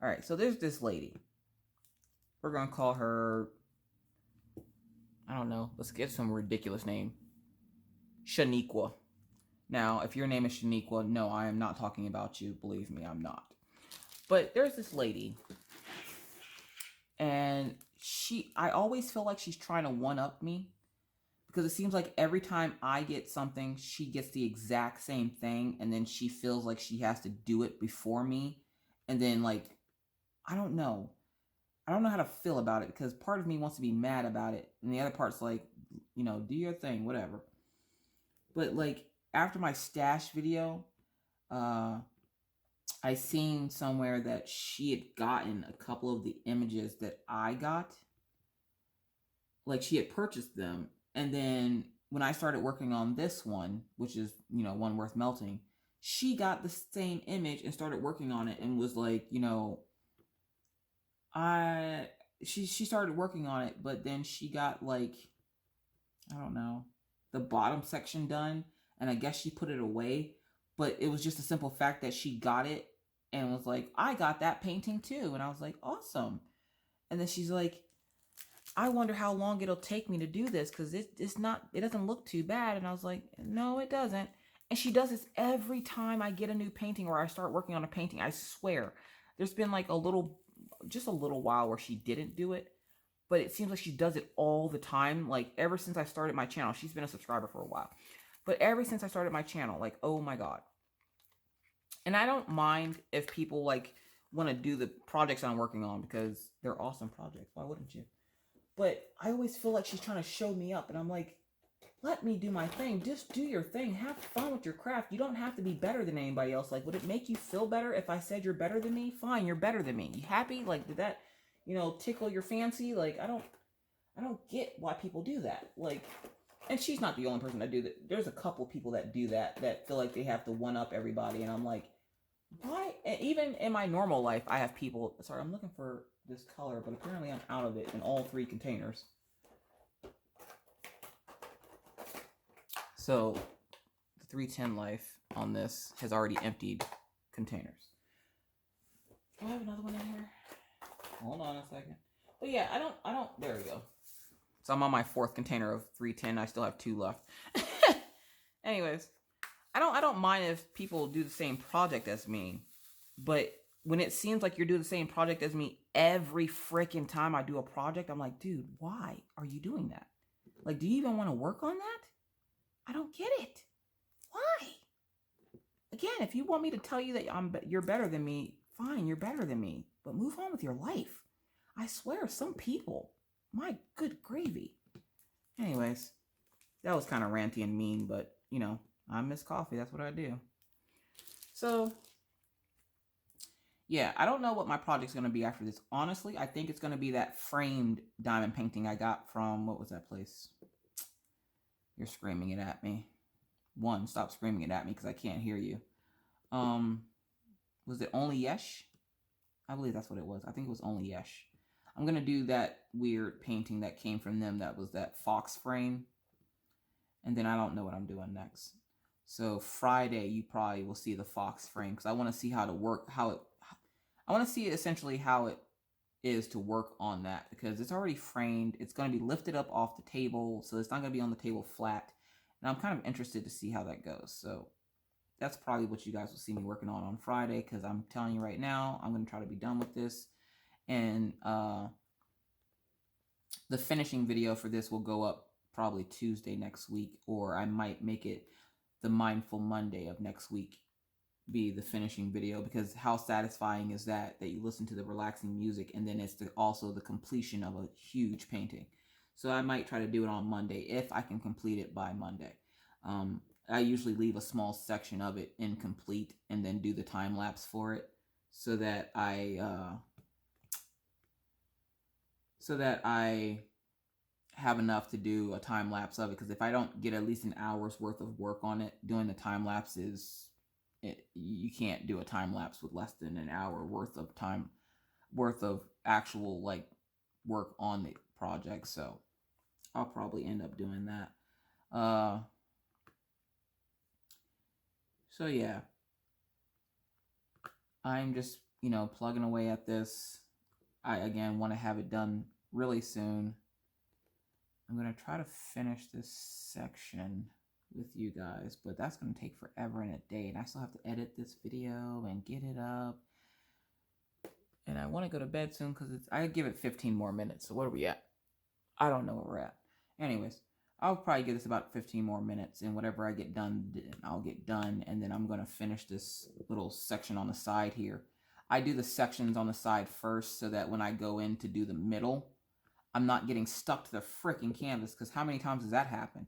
[SPEAKER 1] All right, so there's this lady. We're going to call her, I don't know, let's get some ridiculous name. Shaniqua. Now, if your name is Shaniqua, no, I am not talking about you. Believe me, I'm not. But there's this lady. And I always feel like she's trying to one-up me. Because it seems like every time I get something, she gets the exact same thing. And then she feels like she has to do it before me. And then, like, I don't know. I don't know how to feel about it. Because part of me wants to be mad about it. And the other part's like, you know, do your thing, whatever. But, like, after my stash video, I seen somewhere that she had gotten a couple of the images that I got. Like, she had purchased them. And then when I started working on this one, which is, you know, one worth melting, she got the same image and started working on it and was like, you know, she started working on it, but then she got like, I don't know, the bottom section done. And I guess she put it away, but it was just a simple fact that she got it and was like, I got that painting too. And I was like, awesome. And then she's like, I wonder how long it'll take me to do this because it doesn't look too bad. And I was like, no, it doesn't. And she does this every time I get a new painting or I start working on a painting. I swear. There's been like just a little while where she didn't do it. But it seems like she does it all the time. Like ever since I started my channel. She's been a subscriber for a while. But ever since I started my channel, like, oh my God. And I don't mind if people like want to do the projects I'm working on because they're awesome projects. Why wouldn't you? But I always feel like she's trying to show me up. And I'm like, let me do my thing. Just do your thing. Have fun with your craft. You don't have to be better than anybody else. Like, would it make you feel better if I said you're better than me? Fine, you're better than me. You happy? Like, did that, tickle your fancy. Like, I don't get why people do that. Like, and she's not the only person that do that. There's a couple people that do that feel like they have to one up everybody. And I'm like, why? And even in my normal life, I have people. Sorry, I'm looking for this color, but apparently I'm out of it in all 3 containers. So the 310 life on this has already emptied containers. Do I have another one in here? Hold on a second. But yeah, I don't, there we go. So I'm on my 4th container of 310. I still have 2 left. Anyways, I don't mind if people do the same project as me, but when it seems like you're doing the same project as me every freaking time I do a project, I'm like, dude, why are you doing that? Like, do you even want to work on that? I don't get it. Why? Again, if you want me to tell you that you're better than me, fine, you're better than me, but move on with your life. I swear, some people, my good gravy. Anyways, that was kind of ranty and mean, but, I miss coffee. That's what I do. So, yeah, I don't know what my project's going to be after this. Honestly, I think it's going to be that framed diamond painting I got from, what was that place? You're screaming it at me. One, stop screaming it at me because I can't hear you. Was it Only Yesh? I believe that's what it was. I think it was Only Yesh. I'm going to do that weird painting that came from them. That was that fox frame. And then I don't know what I'm doing next. So Friday, you probably will see the fox frame because I want to see how to work, I want to see essentially how it is to work on that because it's already framed. It's going to be lifted up off the table, so it's not going to be on the table flat. And I'm kind of interested to see how that goes. So that's probably what you guys will see me working on Friday because I'm telling you right now, I'm going to try to be done with this. And the finishing video for this will go up probably Tuesday next week, or I might make it the Mindful Monday of next week be the finishing video because how satisfying is that you listen to the relaxing music and then it's also the completion of a huge painting. So I might try to do it on Monday if I can complete it by Monday. I usually leave a small section of it incomplete and then do the time lapse for it so that I have enough to do a time lapse of it because if I don't get at least an hour's worth of work on it, doing the time lapse you can't do a time lapse with less than an hour worth of actual like work on the project. So I'll probably end up doing that. So yeah, I'm just plugging away at this. I again want to have it done really soon. I'm going to try to finish this section with you guys, but that's going to take forever and a day, and I still have to edit this video and get it up. And I want to go to bed soon because I give it 15 more minutes. So what are we at? I don't know where we're at. Anyways, I'll probably give this about 15 more minutes, and whatever I get done, I'll get done, and then I'm going to finish this little section on the side here. I do the sections on the side first so that when I go in to do the middle, I'm not getting stuck to the freaking canvas because how many times does that happen?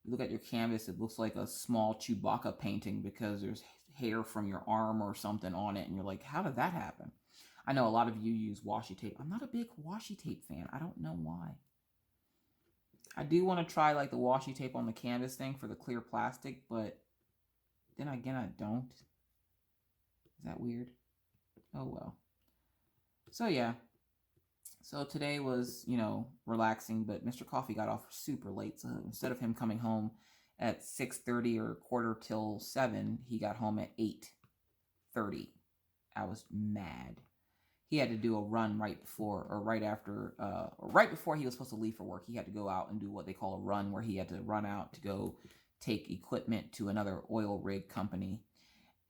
[SPEAKER 1] You look at your canvas, it looks like a small Chewbacca painting because there's hair from your arm or something on it, and you're like, how did that happen? I know a lot of you use washi tape. I'm not a big washi tape fan. I don't know why. I do want to try like the washi tape on the canvas thing for the clear plastic, but then again, I don't. Is that weird? Oh well. So yeah. So today was, relaxing, but Mr. Coffee got off super late. So instead of him coming home at 6:30 or 6:45, he got home at 8:30. I was mad. He had to do a run right before he was supposed to leave for work. He had to go out and do what they call a run, where he had to run out to go take equipment to another oil rig company.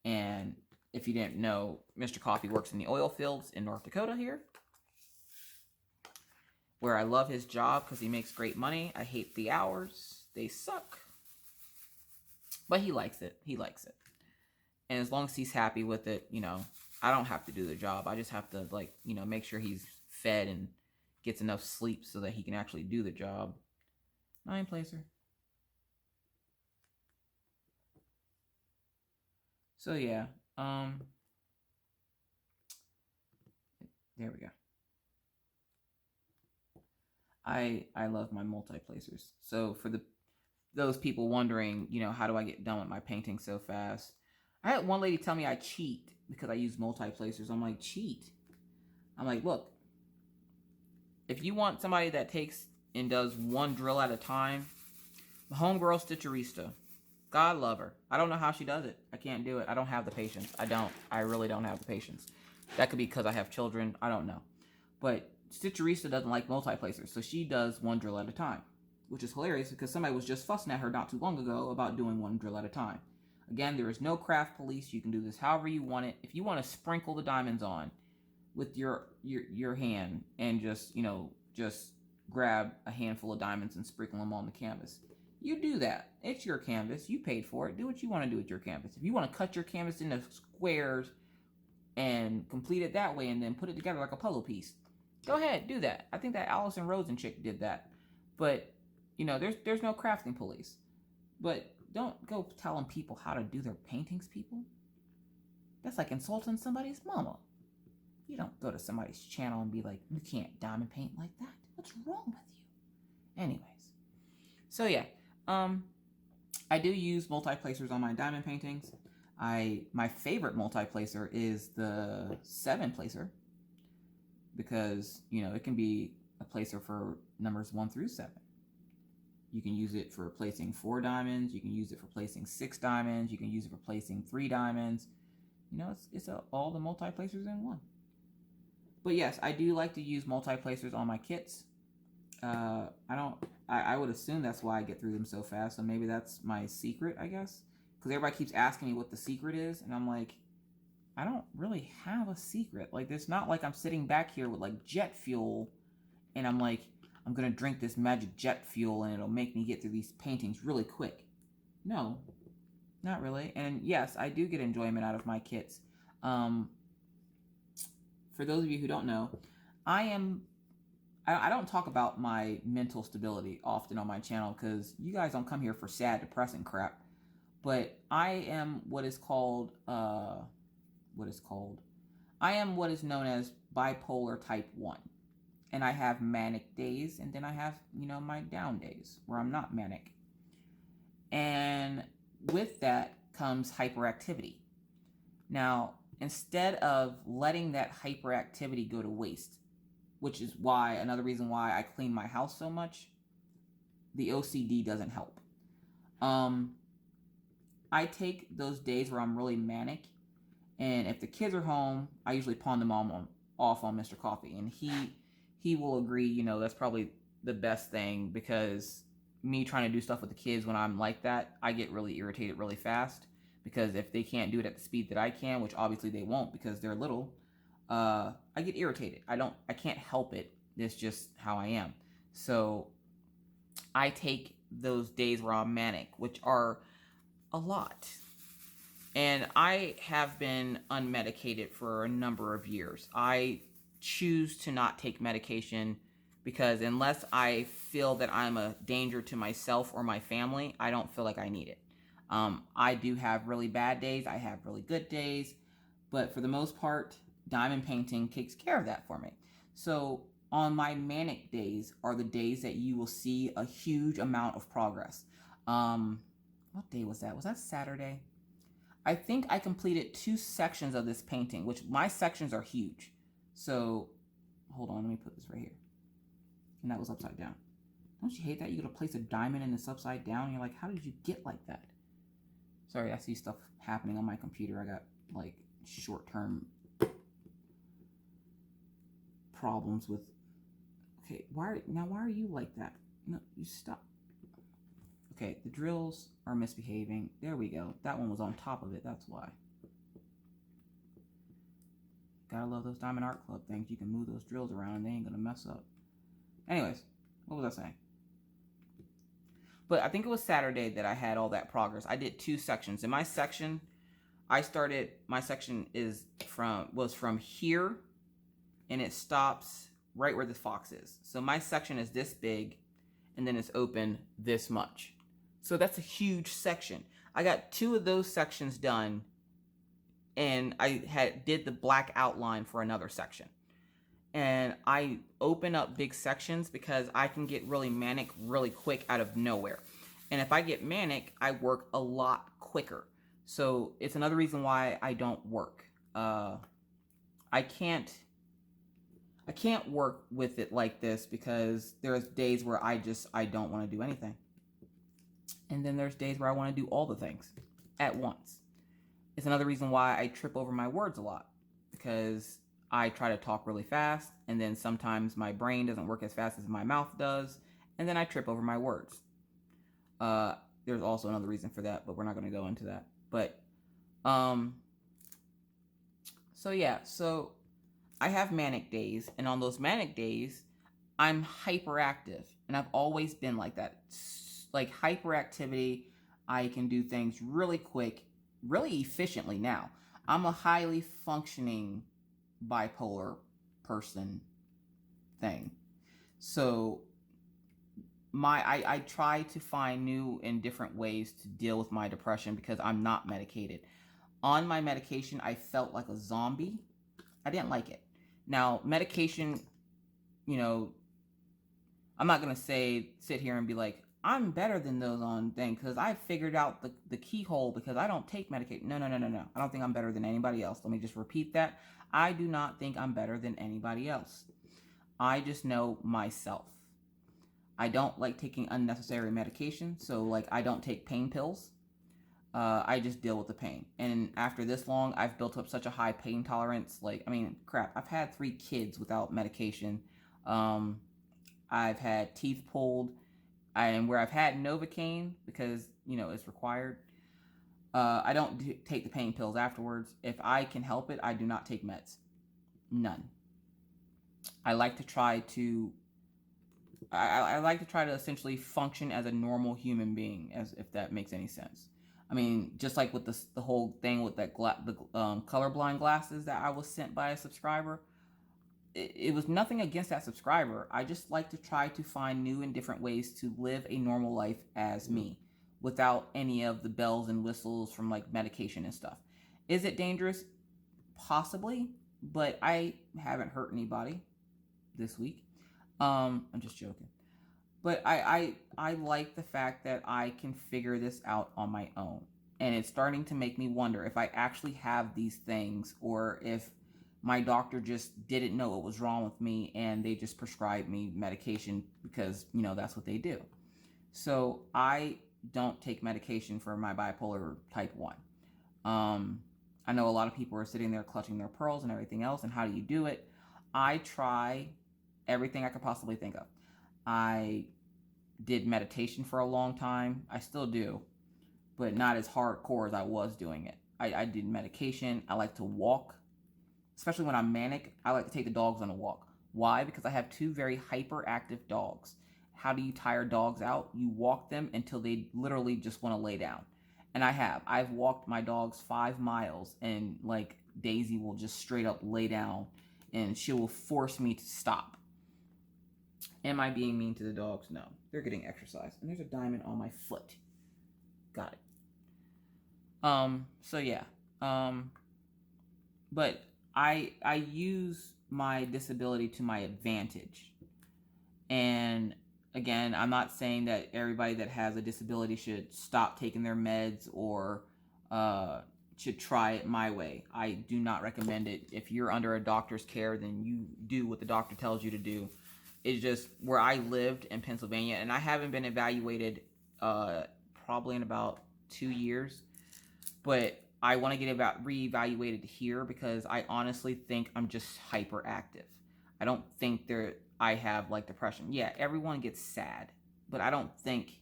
[SPEAKER 1] And if you didn't know, Mr. Coffee works in the oil fields in North Dakota here, where I love his job because he makes great money. I hate the hours. They suck. But he likes it. He likes it. And as long as he's happy with it, I don't have to do the job. I just have to, make sure he's fed and gets enough sleep so that he can actually do the job. 9-placer. So, yeah. There we go. I love my multi-placers. So for those people wondering, you know, how do I get done with my painting so fast? I had one lady tell me I cheat because I use multi-placers. I'm like, cheat? I'm like, look, if you want somebody that takes and does one drill at a time, the homegirl Stitcherista, God love her. I don't know how she does it. I can't do it. I don't have the patience. I really don't have the patience. That could be because I have children. I don't know. But Stitcherista doesn't like multi-placers, so she does one drill at a time, which is hilarious because somebody was just fussing at her not too long ago about doing one drill at a time. Again, there is no craft police. You can do this however you want it. If you want to sprinkle the diamonds on with your hand and just, you know, just grab a handful of diamonds and sprinkle them on the canvas, you do that. It's your canvas. You paid for it. Do what you want to do with your canvas. If you want to cut your canvas into squares and complete it that way and then put it together like a puzzle piece, go ahead, do that. I think that Allison Rosen chick did that. But, you know, there's no crafting police. But don't go telling people how to do their paintings, people. That's like insulting somebody's mama. You don't go to somebody's channel and be like, you can't diamond paint like that. What's wrong with you? Anyways. So yeah, I do use multi-placers on my diamond paintings. My favorite multi-placer is the 7-placer because, you know, it can be a placer for numbers 1 through 7. You can use it for placing 4 diamonds. You can use it for placing 6 diamonds. You can use it for placing 3 diamonds. You know, it's all the multi-placers in one. But yes, I do like to use multi-placers on my kits. I would assume that's why I get through them so fast. So maybe that's my secret, I guess. Because everybody keeps asking me what the secret is. And I'm like, I don't really have a secret. Like, it's not like I'm sitting back here with like jet fuel. And I'm like, I'm going to drink this magic jet fuel and it'll make me get through these paintings really quick. No, not really. And yes, I do get enjoyment out of my kits. For those of you who don't know, I don't talk about my mental stability often on my channel because you guys don't come here for sad, depressing crap. But I am what is known as bipolar type 1. And I have manic days, and then I have, you know, my down days where I'm not manic. And with that comes hyperactivity. Now, instead of letting that hyperactivity go to waste, which is why, another reason why I clean my house so much, the OCD doesn't help. I take those days where I'm really manic, and if the kids are home, I usually pawn them off on Mr. Coffee, and he will agree, you know, that's probably the best thing, because me trying to do stuff with the kids when I'm like that, I get really irritated really fast, because if they can't do it at the speed that I can, which obviously they won't because they're little, I get irritated. I can't help it. It's just how I am. So I take those days where I'm manic, which are a lot. And I have been unmedicated for a number of years. I choose to not take medication because unless I feel that I'm a danger to myself or my family, I don't feel like I need it. I do have really bad days. I have really good days. But for the most part, diamond painting takes care of that for me. So on my manic days are the days that you will see a huge amount of progress. What day was that? Was that Saturday? I think I completed 2 sections of this painting, which my sections are huge. So hold on, let me put this right here. And that was upside down. Don't you hate that? You gotta place a diamond and it's upside down. And you're like, how did you get like that? Sorry, I see stuff happening on my computer. I got like short-term problems with. Okay, why are you like that? No, you stop. Okay, the drills are misbehaving. There we go. That one was on top of it. That's why. Gotta love those Diamond Art Club things. You can move those drills around and they ain't gonna mess up. Anyways, what was I saying? But I think it was Saturday that I had all that progress. I did 2 sections. In my section, my section was from here, and it stops right where the fox is. So my section is this big, and then it's open this much. So that's a huge section. I got 2 of those sections done, and I did the black outline for another section. and I open up big sections because I can get really manic really quick out of nowhere. And if I get manic, I work a lot quicker. So it's another reason why I don't work. I can't work with it like this because there's days where I don't want to do anything. And then there's days where I want to do all the things at once. It's another reason why I trip over my words a lot, because I try to talk really fast, and then sometimes my brain doesn't work as fast as my mouth does, and then I trip over my words. There's also another reason for that, but we're not going to go into that. But, so yeah, so I have manic days, and on those manic days, I'm hyperactive, and I've always been like that. Like hyperactivity, I can do things really quick, really efficiently now. I'm a highly functioning bipolar person thing. So I try to find new and different ways to deal with my depression because I'm not medicated. On my medication, I felt like a zombie. I didn't like it. Now, medication, you know, I'm not going to sit here and be like, I'm better than those on things because I figured out the keyhole because I don't take medication. No. I don't think I'm better than anybody else. Let me just repeat that. I do not think I'm better than anybody else. I just know myself. I don't like taking unnecessary medication. So, like, I don't take pain pills. I just deal with the pain. And after this long, I've built up such a high pain tolerance. Like, I mean, crap, I've had 3 kids without medication. I've had teeth pulled. And where I've had Novocaine, because, you know, it's required, I don't take the pain pills afterwards. If I can help it, I do not take meds. None. I like to try to essentially function as a normal human being, as if that makes any sense. I mean, just like with the whole thing with that colorblind glasses that I was sent by a subscriber. It was nothing against that subscriber. I just like to try to find new and different ways to live a normal life as me without any of the bells and whistles from like medication and stuff. Is it dangerous? Possibly, but I haven't hurt anybody this week. I'm just joking. But I like the fact that I can figure this out on my own. And it's starting to make me wonder if I actually have these things or if my doctor just didn't know what was wrong with me and they just prescribed me medication because, you know, that's what they do. So I don't take medication for my bipolar type 1. I know a lot of people are sitting there clutching their pearls and everything else, and how do you do it? I try everything I could possibly think of. I did meditation for a long time. I still do, but not as hardcore as I was doing it. I did medication. I like to walk. Especially when I'm manic, I like to take the dogs on a walk. Why? Because I have 2 very hyperactive dogs. How do you tire dogs out? You walk them until they literally just want to lay down. And I've walked my dogs 5 miles, and like Daisy will just straight up lay down and she will force me to stop. Am I being mean to the dogs? No. They're getting exercise. And there's a diamond on my foot. Got it. So yeah. But I use my disability to my advantage. And again, I'm not saying that everybody that has a disability should stop taking their meds or should try it my way. I do not recommend it. If you're under a doctor's care, then you do what the doctor tells you to do. It's just where I lived in Pennsylvania, and I haven't been evaluated probably in about 2 years. But I want to get reevaluated here because I honestly think I'm just hyperactive. I don't think I have like depression. Yeah, everyone gets sad, but I don't think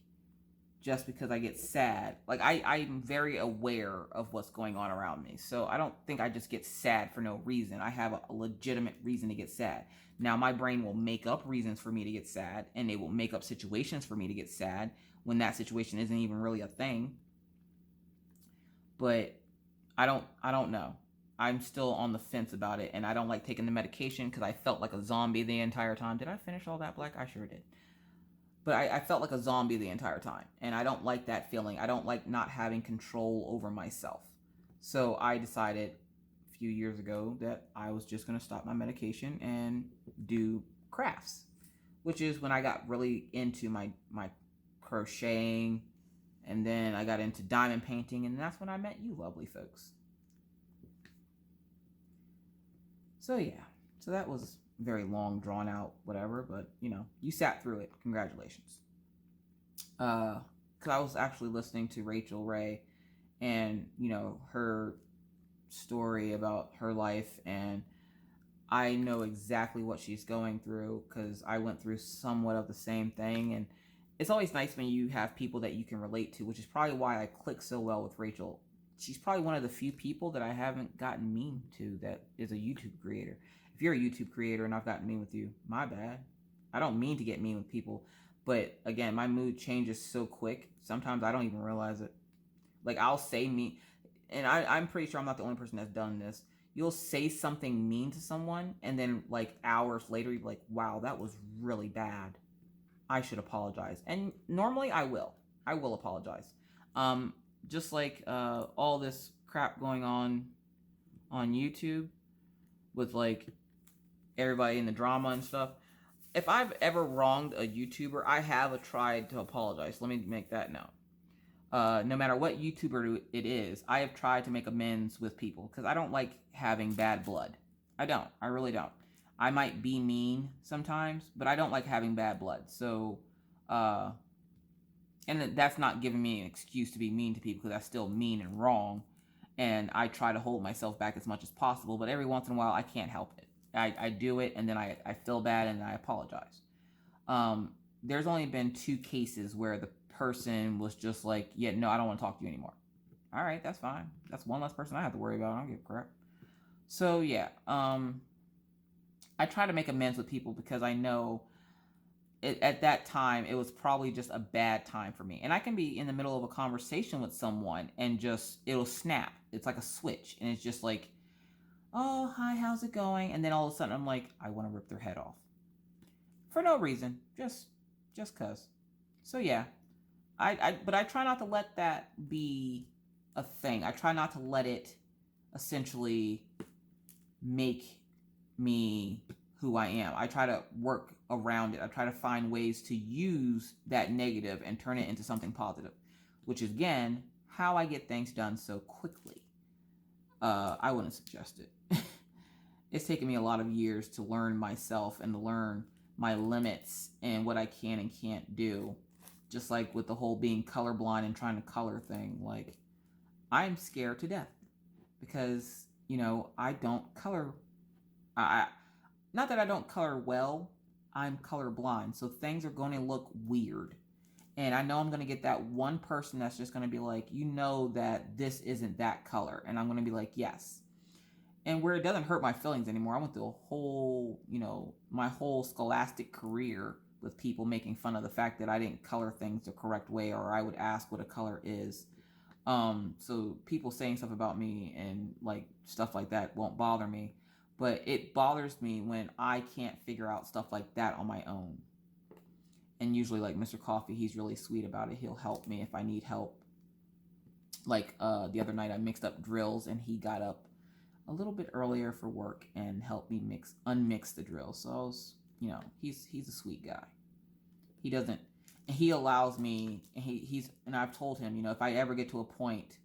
[SPEAKER 1] just because I get sad, like I'm very aware of what's going on around me. So I don't think I just get sad for no reason. I have a legitimate reason to get sad. Now my brain will make up reasons for me to get sad, and they will make up situations for me to get sad when that situation isn't even really a thing. But I don't know. I'm still on the fence about it, and I don't like taking the medication because I felt like a zombie the entire time. Did I finish all that, Black? I sure did. But I felt like a zombie the entire time, and I don't like that feeling. I don't like not having control over myself. So I decided a few years ago that I was just going to stop my medication and do crafts, which is when I got really into my crocheting, and then I got into diamond painting, and that's when I met you lovely folks. So yeah, so that was very long, drawn out, whatever, but you know, you sat through it. Congratulations. Because I was actually listening to Rachel Ray, and you know, her story about her life, and I know exactly what she's going through because I went through somewhat of the same thing. And it's always nice when you have people that you can relate to, which is probably why I click so well with Rachel. She's probably one of the few people that I haven't gotten mean to that is a YouTube creator. If you're a YouTube creator and I've gotten mean with you, my bad. I don't mean to get mean with people, but again, my mood changes so quick. Sometimes I don't even realize it. Like, I'll say mean, and I'm pretty sure I'm not the only person that's done this. You'll say something mean to someone, and then like hours later, you're like, wow, that was really bad. I should apologize. And normally I will. I will apologize. Just like all this crap going on YouTube with like everybody in the drama and stuff. If I've ever wronged a YouTuber, I have tried to apologize. Let me make that known. No matter what YouTuber it is, I have tried to make amends with people because I don't like having bad blood. I don't. I really don't. I might be mean sometimes, but I don't like having bad blood. So, and that's not giving me an excuse to be mean to people because that's still mean and wrong. And I try to hold myself back as much as possible, but every once in a while I can't help it. I do it, and then I feel bad, and I apologize. There's only been 2 cases where the person was just like, yeah, no, I don't want to talk to you anymore. All right, that's fine. That's one less person I have to worry about. I don't give a crap. So yeah, I try to make amends with people because I know at that time it was probably just a bad time for me. And I can be in the middle of a conversation with someone and just it'll snap. It's like a switch, and it's just like, oh, hi, how's it going? And then all of a sudden I'm like, I want to rip their head off for no reason, just cause. So yeah, but I try not to let that be a thing. I try not to let it essentially make me who I am. I try to work around it. I try to find ways to use that negative and turn it into something positive, which is again how I get things done so quickly. I wouldn't suggest it. It's taken me a lot of years to learn myself and to learn my limits and what I can and can't do. Just like with the whole being colorblind and trying to color thing, like I'm scared to death because, you know, I don't color. Not that I don't color well, I'm colorblind. So things are going to look weird. And I know I'm going to get that one person that's just going to be like, you know that this isn't that color. And I'm going to be like, yes. And where it doesn't hurt my feelings anymore, I went through a whole, you know, my whole scholastic career with people making fun of the fact that I didn't color things the correct way, or I would ask what a color is. So people saying stuff about me and like stuff like that won't bother me. But it bothers me when I can't figure out stuff like that on my own. And usually like Mr. Coffee, he's really sweet about it. He'll help me if I need help. Like the other night I mixed up drills and he got up a little bit earlier for work and helped me unmix the drills. So I was, you know, he's a sweet guy. He allows me, and I've told him, you know, if I ever get to a point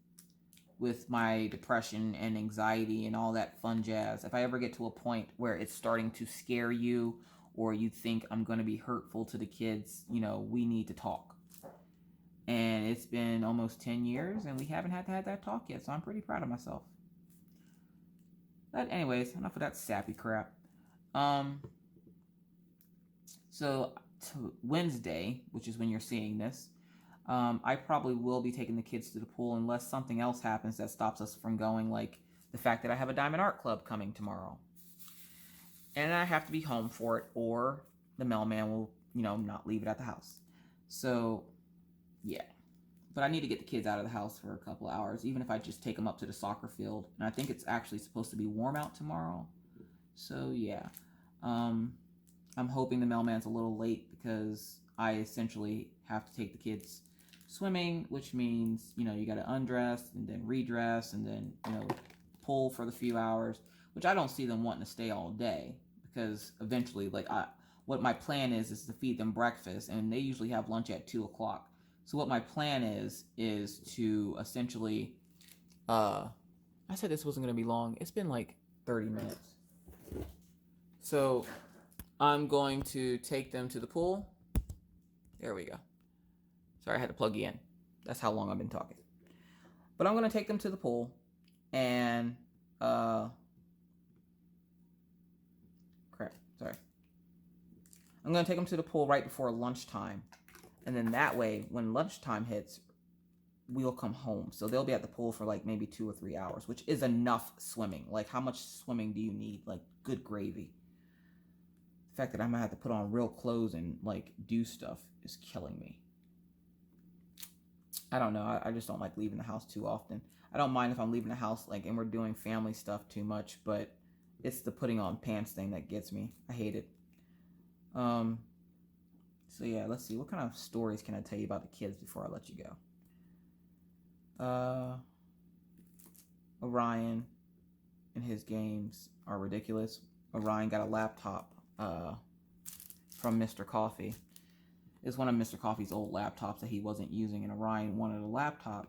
[SPEAKER 1] with my depression and anxiety and all that fun jazz, if I ever get to a point where it's starting to scare you or you think I'm going to be hurtful to the kids, you know, we need to talk. And it's been almost 10 years and we haven't had to have that talk yet, so I'm pretty proud of myself. But anyways, enough of that sappy crap. So Wednesday, which is when you're seeing this, I probably will be taking the kids to the pool unless something else happens that stops us from going, like the fact that I have a Diamond Art Club coming tomorrow. And I have to be home for it, or the mailman will, you know, not leave it at the house. So, yeah. But I need to get the kids out of the house for a couple of hours, even if I just take them up to the soccer field. And I think it's actually supposed to be warm out tomorrow. So, yeah. I'm hoping the mailman's a little late because I essentially have to take the kids swimming, which means, you know, you got to undress and then redress and then, you know, pool for the few hours, which I don't see them wanting to stay all day, because eventually, like, what my plan is to feed them breakfast, and they usually have lunch at 2 o'clock. So what my plan is to essentially, I said this wasn't going to be long. It's been like 30 minutes. So I'm going to take them to the pool. There we go. Sorry, I had to plug you in. That's how long I've been talking. But I'm going to take them to the pool, and crap, sorry. I'm going to take them to the pool right before lunchtime. And then that way, when lunchtime hits, we'll come home. So they'll be at the pool for like maybe 2 or 3 hours, which is enough swimming. Like, how much swimming do you need? Like, good gravy. The fact that I'm gonna have to put on real clothes and like do stuff is killing me. I don't know. I just don't like leaving the house too often. I don't mind if I'm leaving the house like and we're doing family stuff too much, but it's the putting on pants thing that gets me. I hate it. So yeah, let's see. What kind of stories can I tell you about the kids before I let you go? Orion and his games are ridiculous. Orion got a laptop from Mr. Coffee. It's one of Mr. Coffee's old laptops that he wasn't using, and Orion wanted a laptop.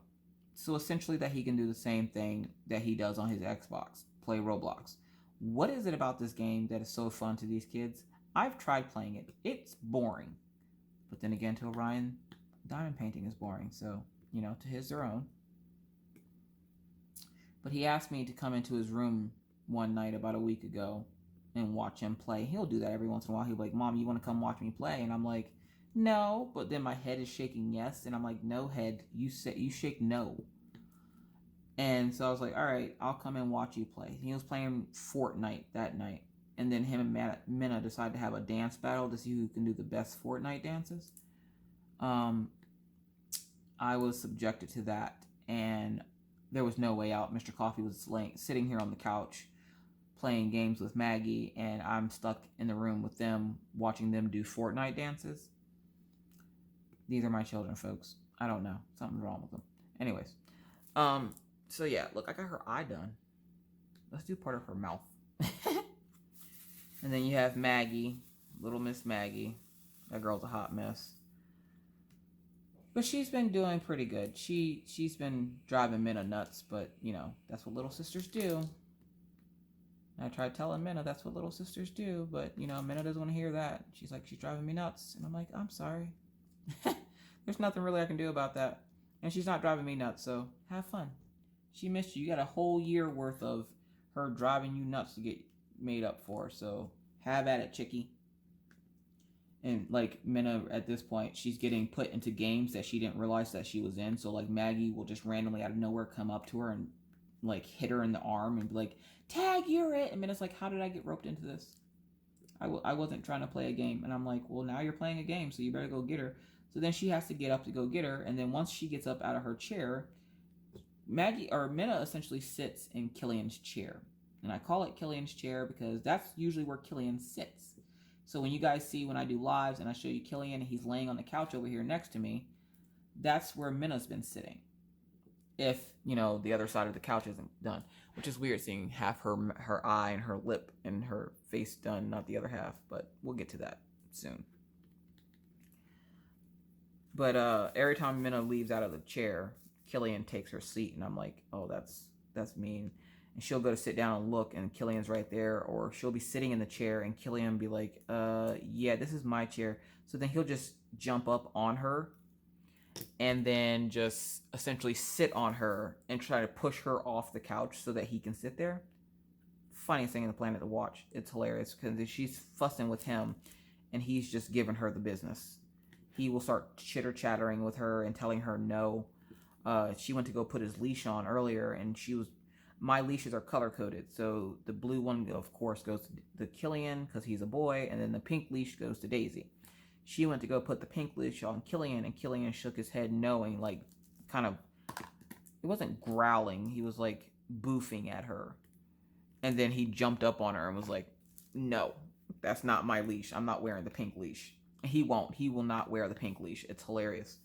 [SPEAKER 1] So essentially that he can do the same thing that he does on his Xbox, play Roblox. What is it about this game that is so fun to these kids? I've tried playing it. It's boring. But then again, to Orion, diamond painting is boring. So, you know, to his their own. But he asked me to come into his room one night about a week ago and watch him play. He'll do that every once in a while. He'll be like, Mom, you want to come watch me play? And I'm like, no. But then my head is shaking yes. And I'm like, no, head. You shake no. And so I was like, all right, I'll come and watch you play. He was playing Fortnite that night. And then him and Minna decided to have a dance battle to see who can do the best Fortnite dances. I was subjected to that, and there was no way out. Mr. Coffee was sitting here on the couch playing games with Maggie, and I'm stuck in the room with them watching them do Fortnite dances. These are my children, folks. I don't know. Something's wrong with them. Anyways. So yeah, look, I got her eye done. Let's do part of her mouth. And then you have Maggie, little Miss Maggie. That girl's a hot mess. But she's been doing pretty good. She's been driving Minna nuts, but, you know, that's what little sisters do. And I tried telling Minna that's what little sisters do, but, you know, Minna doesn't want to hear that. She's like, she's driving me nuts. And I'm like, I'm sorry. There's nothing really I can do about that. And she's not driving me nuts, so have fun. She missed you. You got a whole year worth of her driving you nuts to get made up for, so have at it, chickie. And like Minna at this point, she's getting put into games that she didn't realize that she was in. So like Maggie will just randomly out of nowhere come up to her and like hit her in the arm and be like, tag, you're it. And Minna's like, how did I get roped into this? I wasn't trying to play a game. And I'm like, well, now you're playing a game, so you better go get her. So then she has to get up to go get her. And then once she gets up out of her chair, Minna essentially sits in Killian's chair. And I call it Killian's chair because that's usually where Killian sits. So when you guys see when I do lives and I show you Killian and he's laying on the couch over here next to me, that's where Minna's been sitting. If, you know, the other side of the couch isn't done. Which is weird seeing half her eye and her lip and her face done, not the other half. But we'll get to that soon. But every time Minna leaves out of the chair, Killian takes her seat. And I'm like, oh, that's mean. And she'll go to sit down and look, and Killian's right there. Or she'll be sitting in the chair, and Killian be like, yeah, this is my chair. So then he'll just jump up on her and then just essentially sit on her and try to push her off the couch so that he can sit there. Funniest thing in the planet to watch. It's hilarious because she's fussing with him, and he's just giving her the business. He will start chitter-chattering with her and telling her no. She went to go put his leash on earlier, and my leashes are color-coded. So the blue one, of course, goes to Killian because he's a boy, and then the pink leash goes to Daisy. She went to go put the pink leash on Killian, and Killian shook his head knowing, like, kind of, it wasn't growling, he was, like, boofing at her. And then he jumped up on her and was like, no, that's not my leash. I'm not wearing the pink leash. He won't. He will not wear the pink leash. It's hilarious.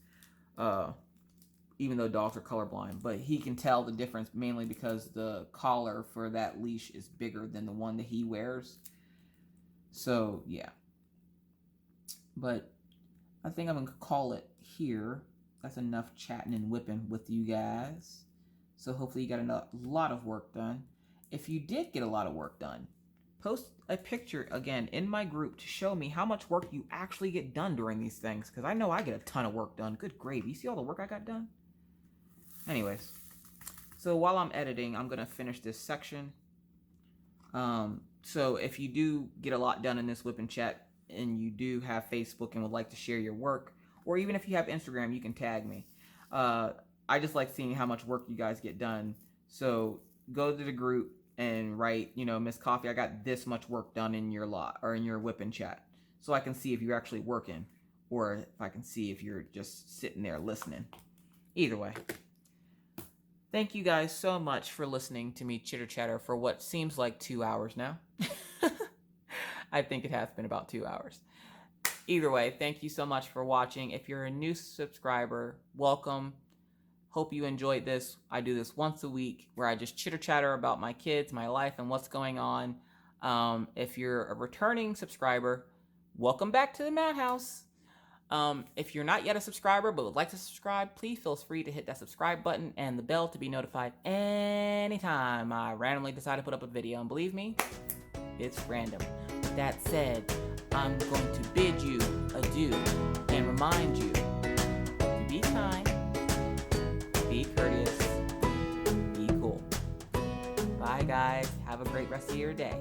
[SPEAKER 1] even though dogs are colorblind, but he can tell the difference mainly because the collar for that leash is bigger than the one that he wears. So yeah, but I think I'm gonna call it here. That's enough chatting and whipping with you guys. So hopefully you got a lot of work done. If you did get a lot of work done, post a picture again in my group to show me how much work you actually get done during these things, because I know I get a ton of work done. Good gravy. You see all the work I got done? Anyways, so while I'm editing, I'm going to finish this section. So if you do get a lot done in this whip and chat, and you do have Facebook and would like to share your work, or even if you have Instagram, you can tag me. I just like seeing how much work you guys get done. So go to the group and write, you know, Miss Coffee, I got this much work done in your lot or in your whip and chat, so I can see if you're actually working, or if I can see if you're just sitting there listening. Either way. Thank you guys so much for listening to me chitter chatter for what seems like 2 hours now. I think it has been about 2 hours. Either way, thank you so much for watching. If you're a new subscriber, welcome. Hope you enjoyed this. I do this once a week where I just chitter chatter about my kids, my life, and what's going on. If you're a returning subscriber, welcome back to the Madhouse. If you're not yet a subscriber but would like to subscribe, please feel free to hit that subscribe button and the bell to be notified anytime I randomly decide to put up a video. And believe me, it's random. With that said, I'm going to bid you adieu and remind you to be kind, be courteous, be cool. Bye guys, have a great rest of your day.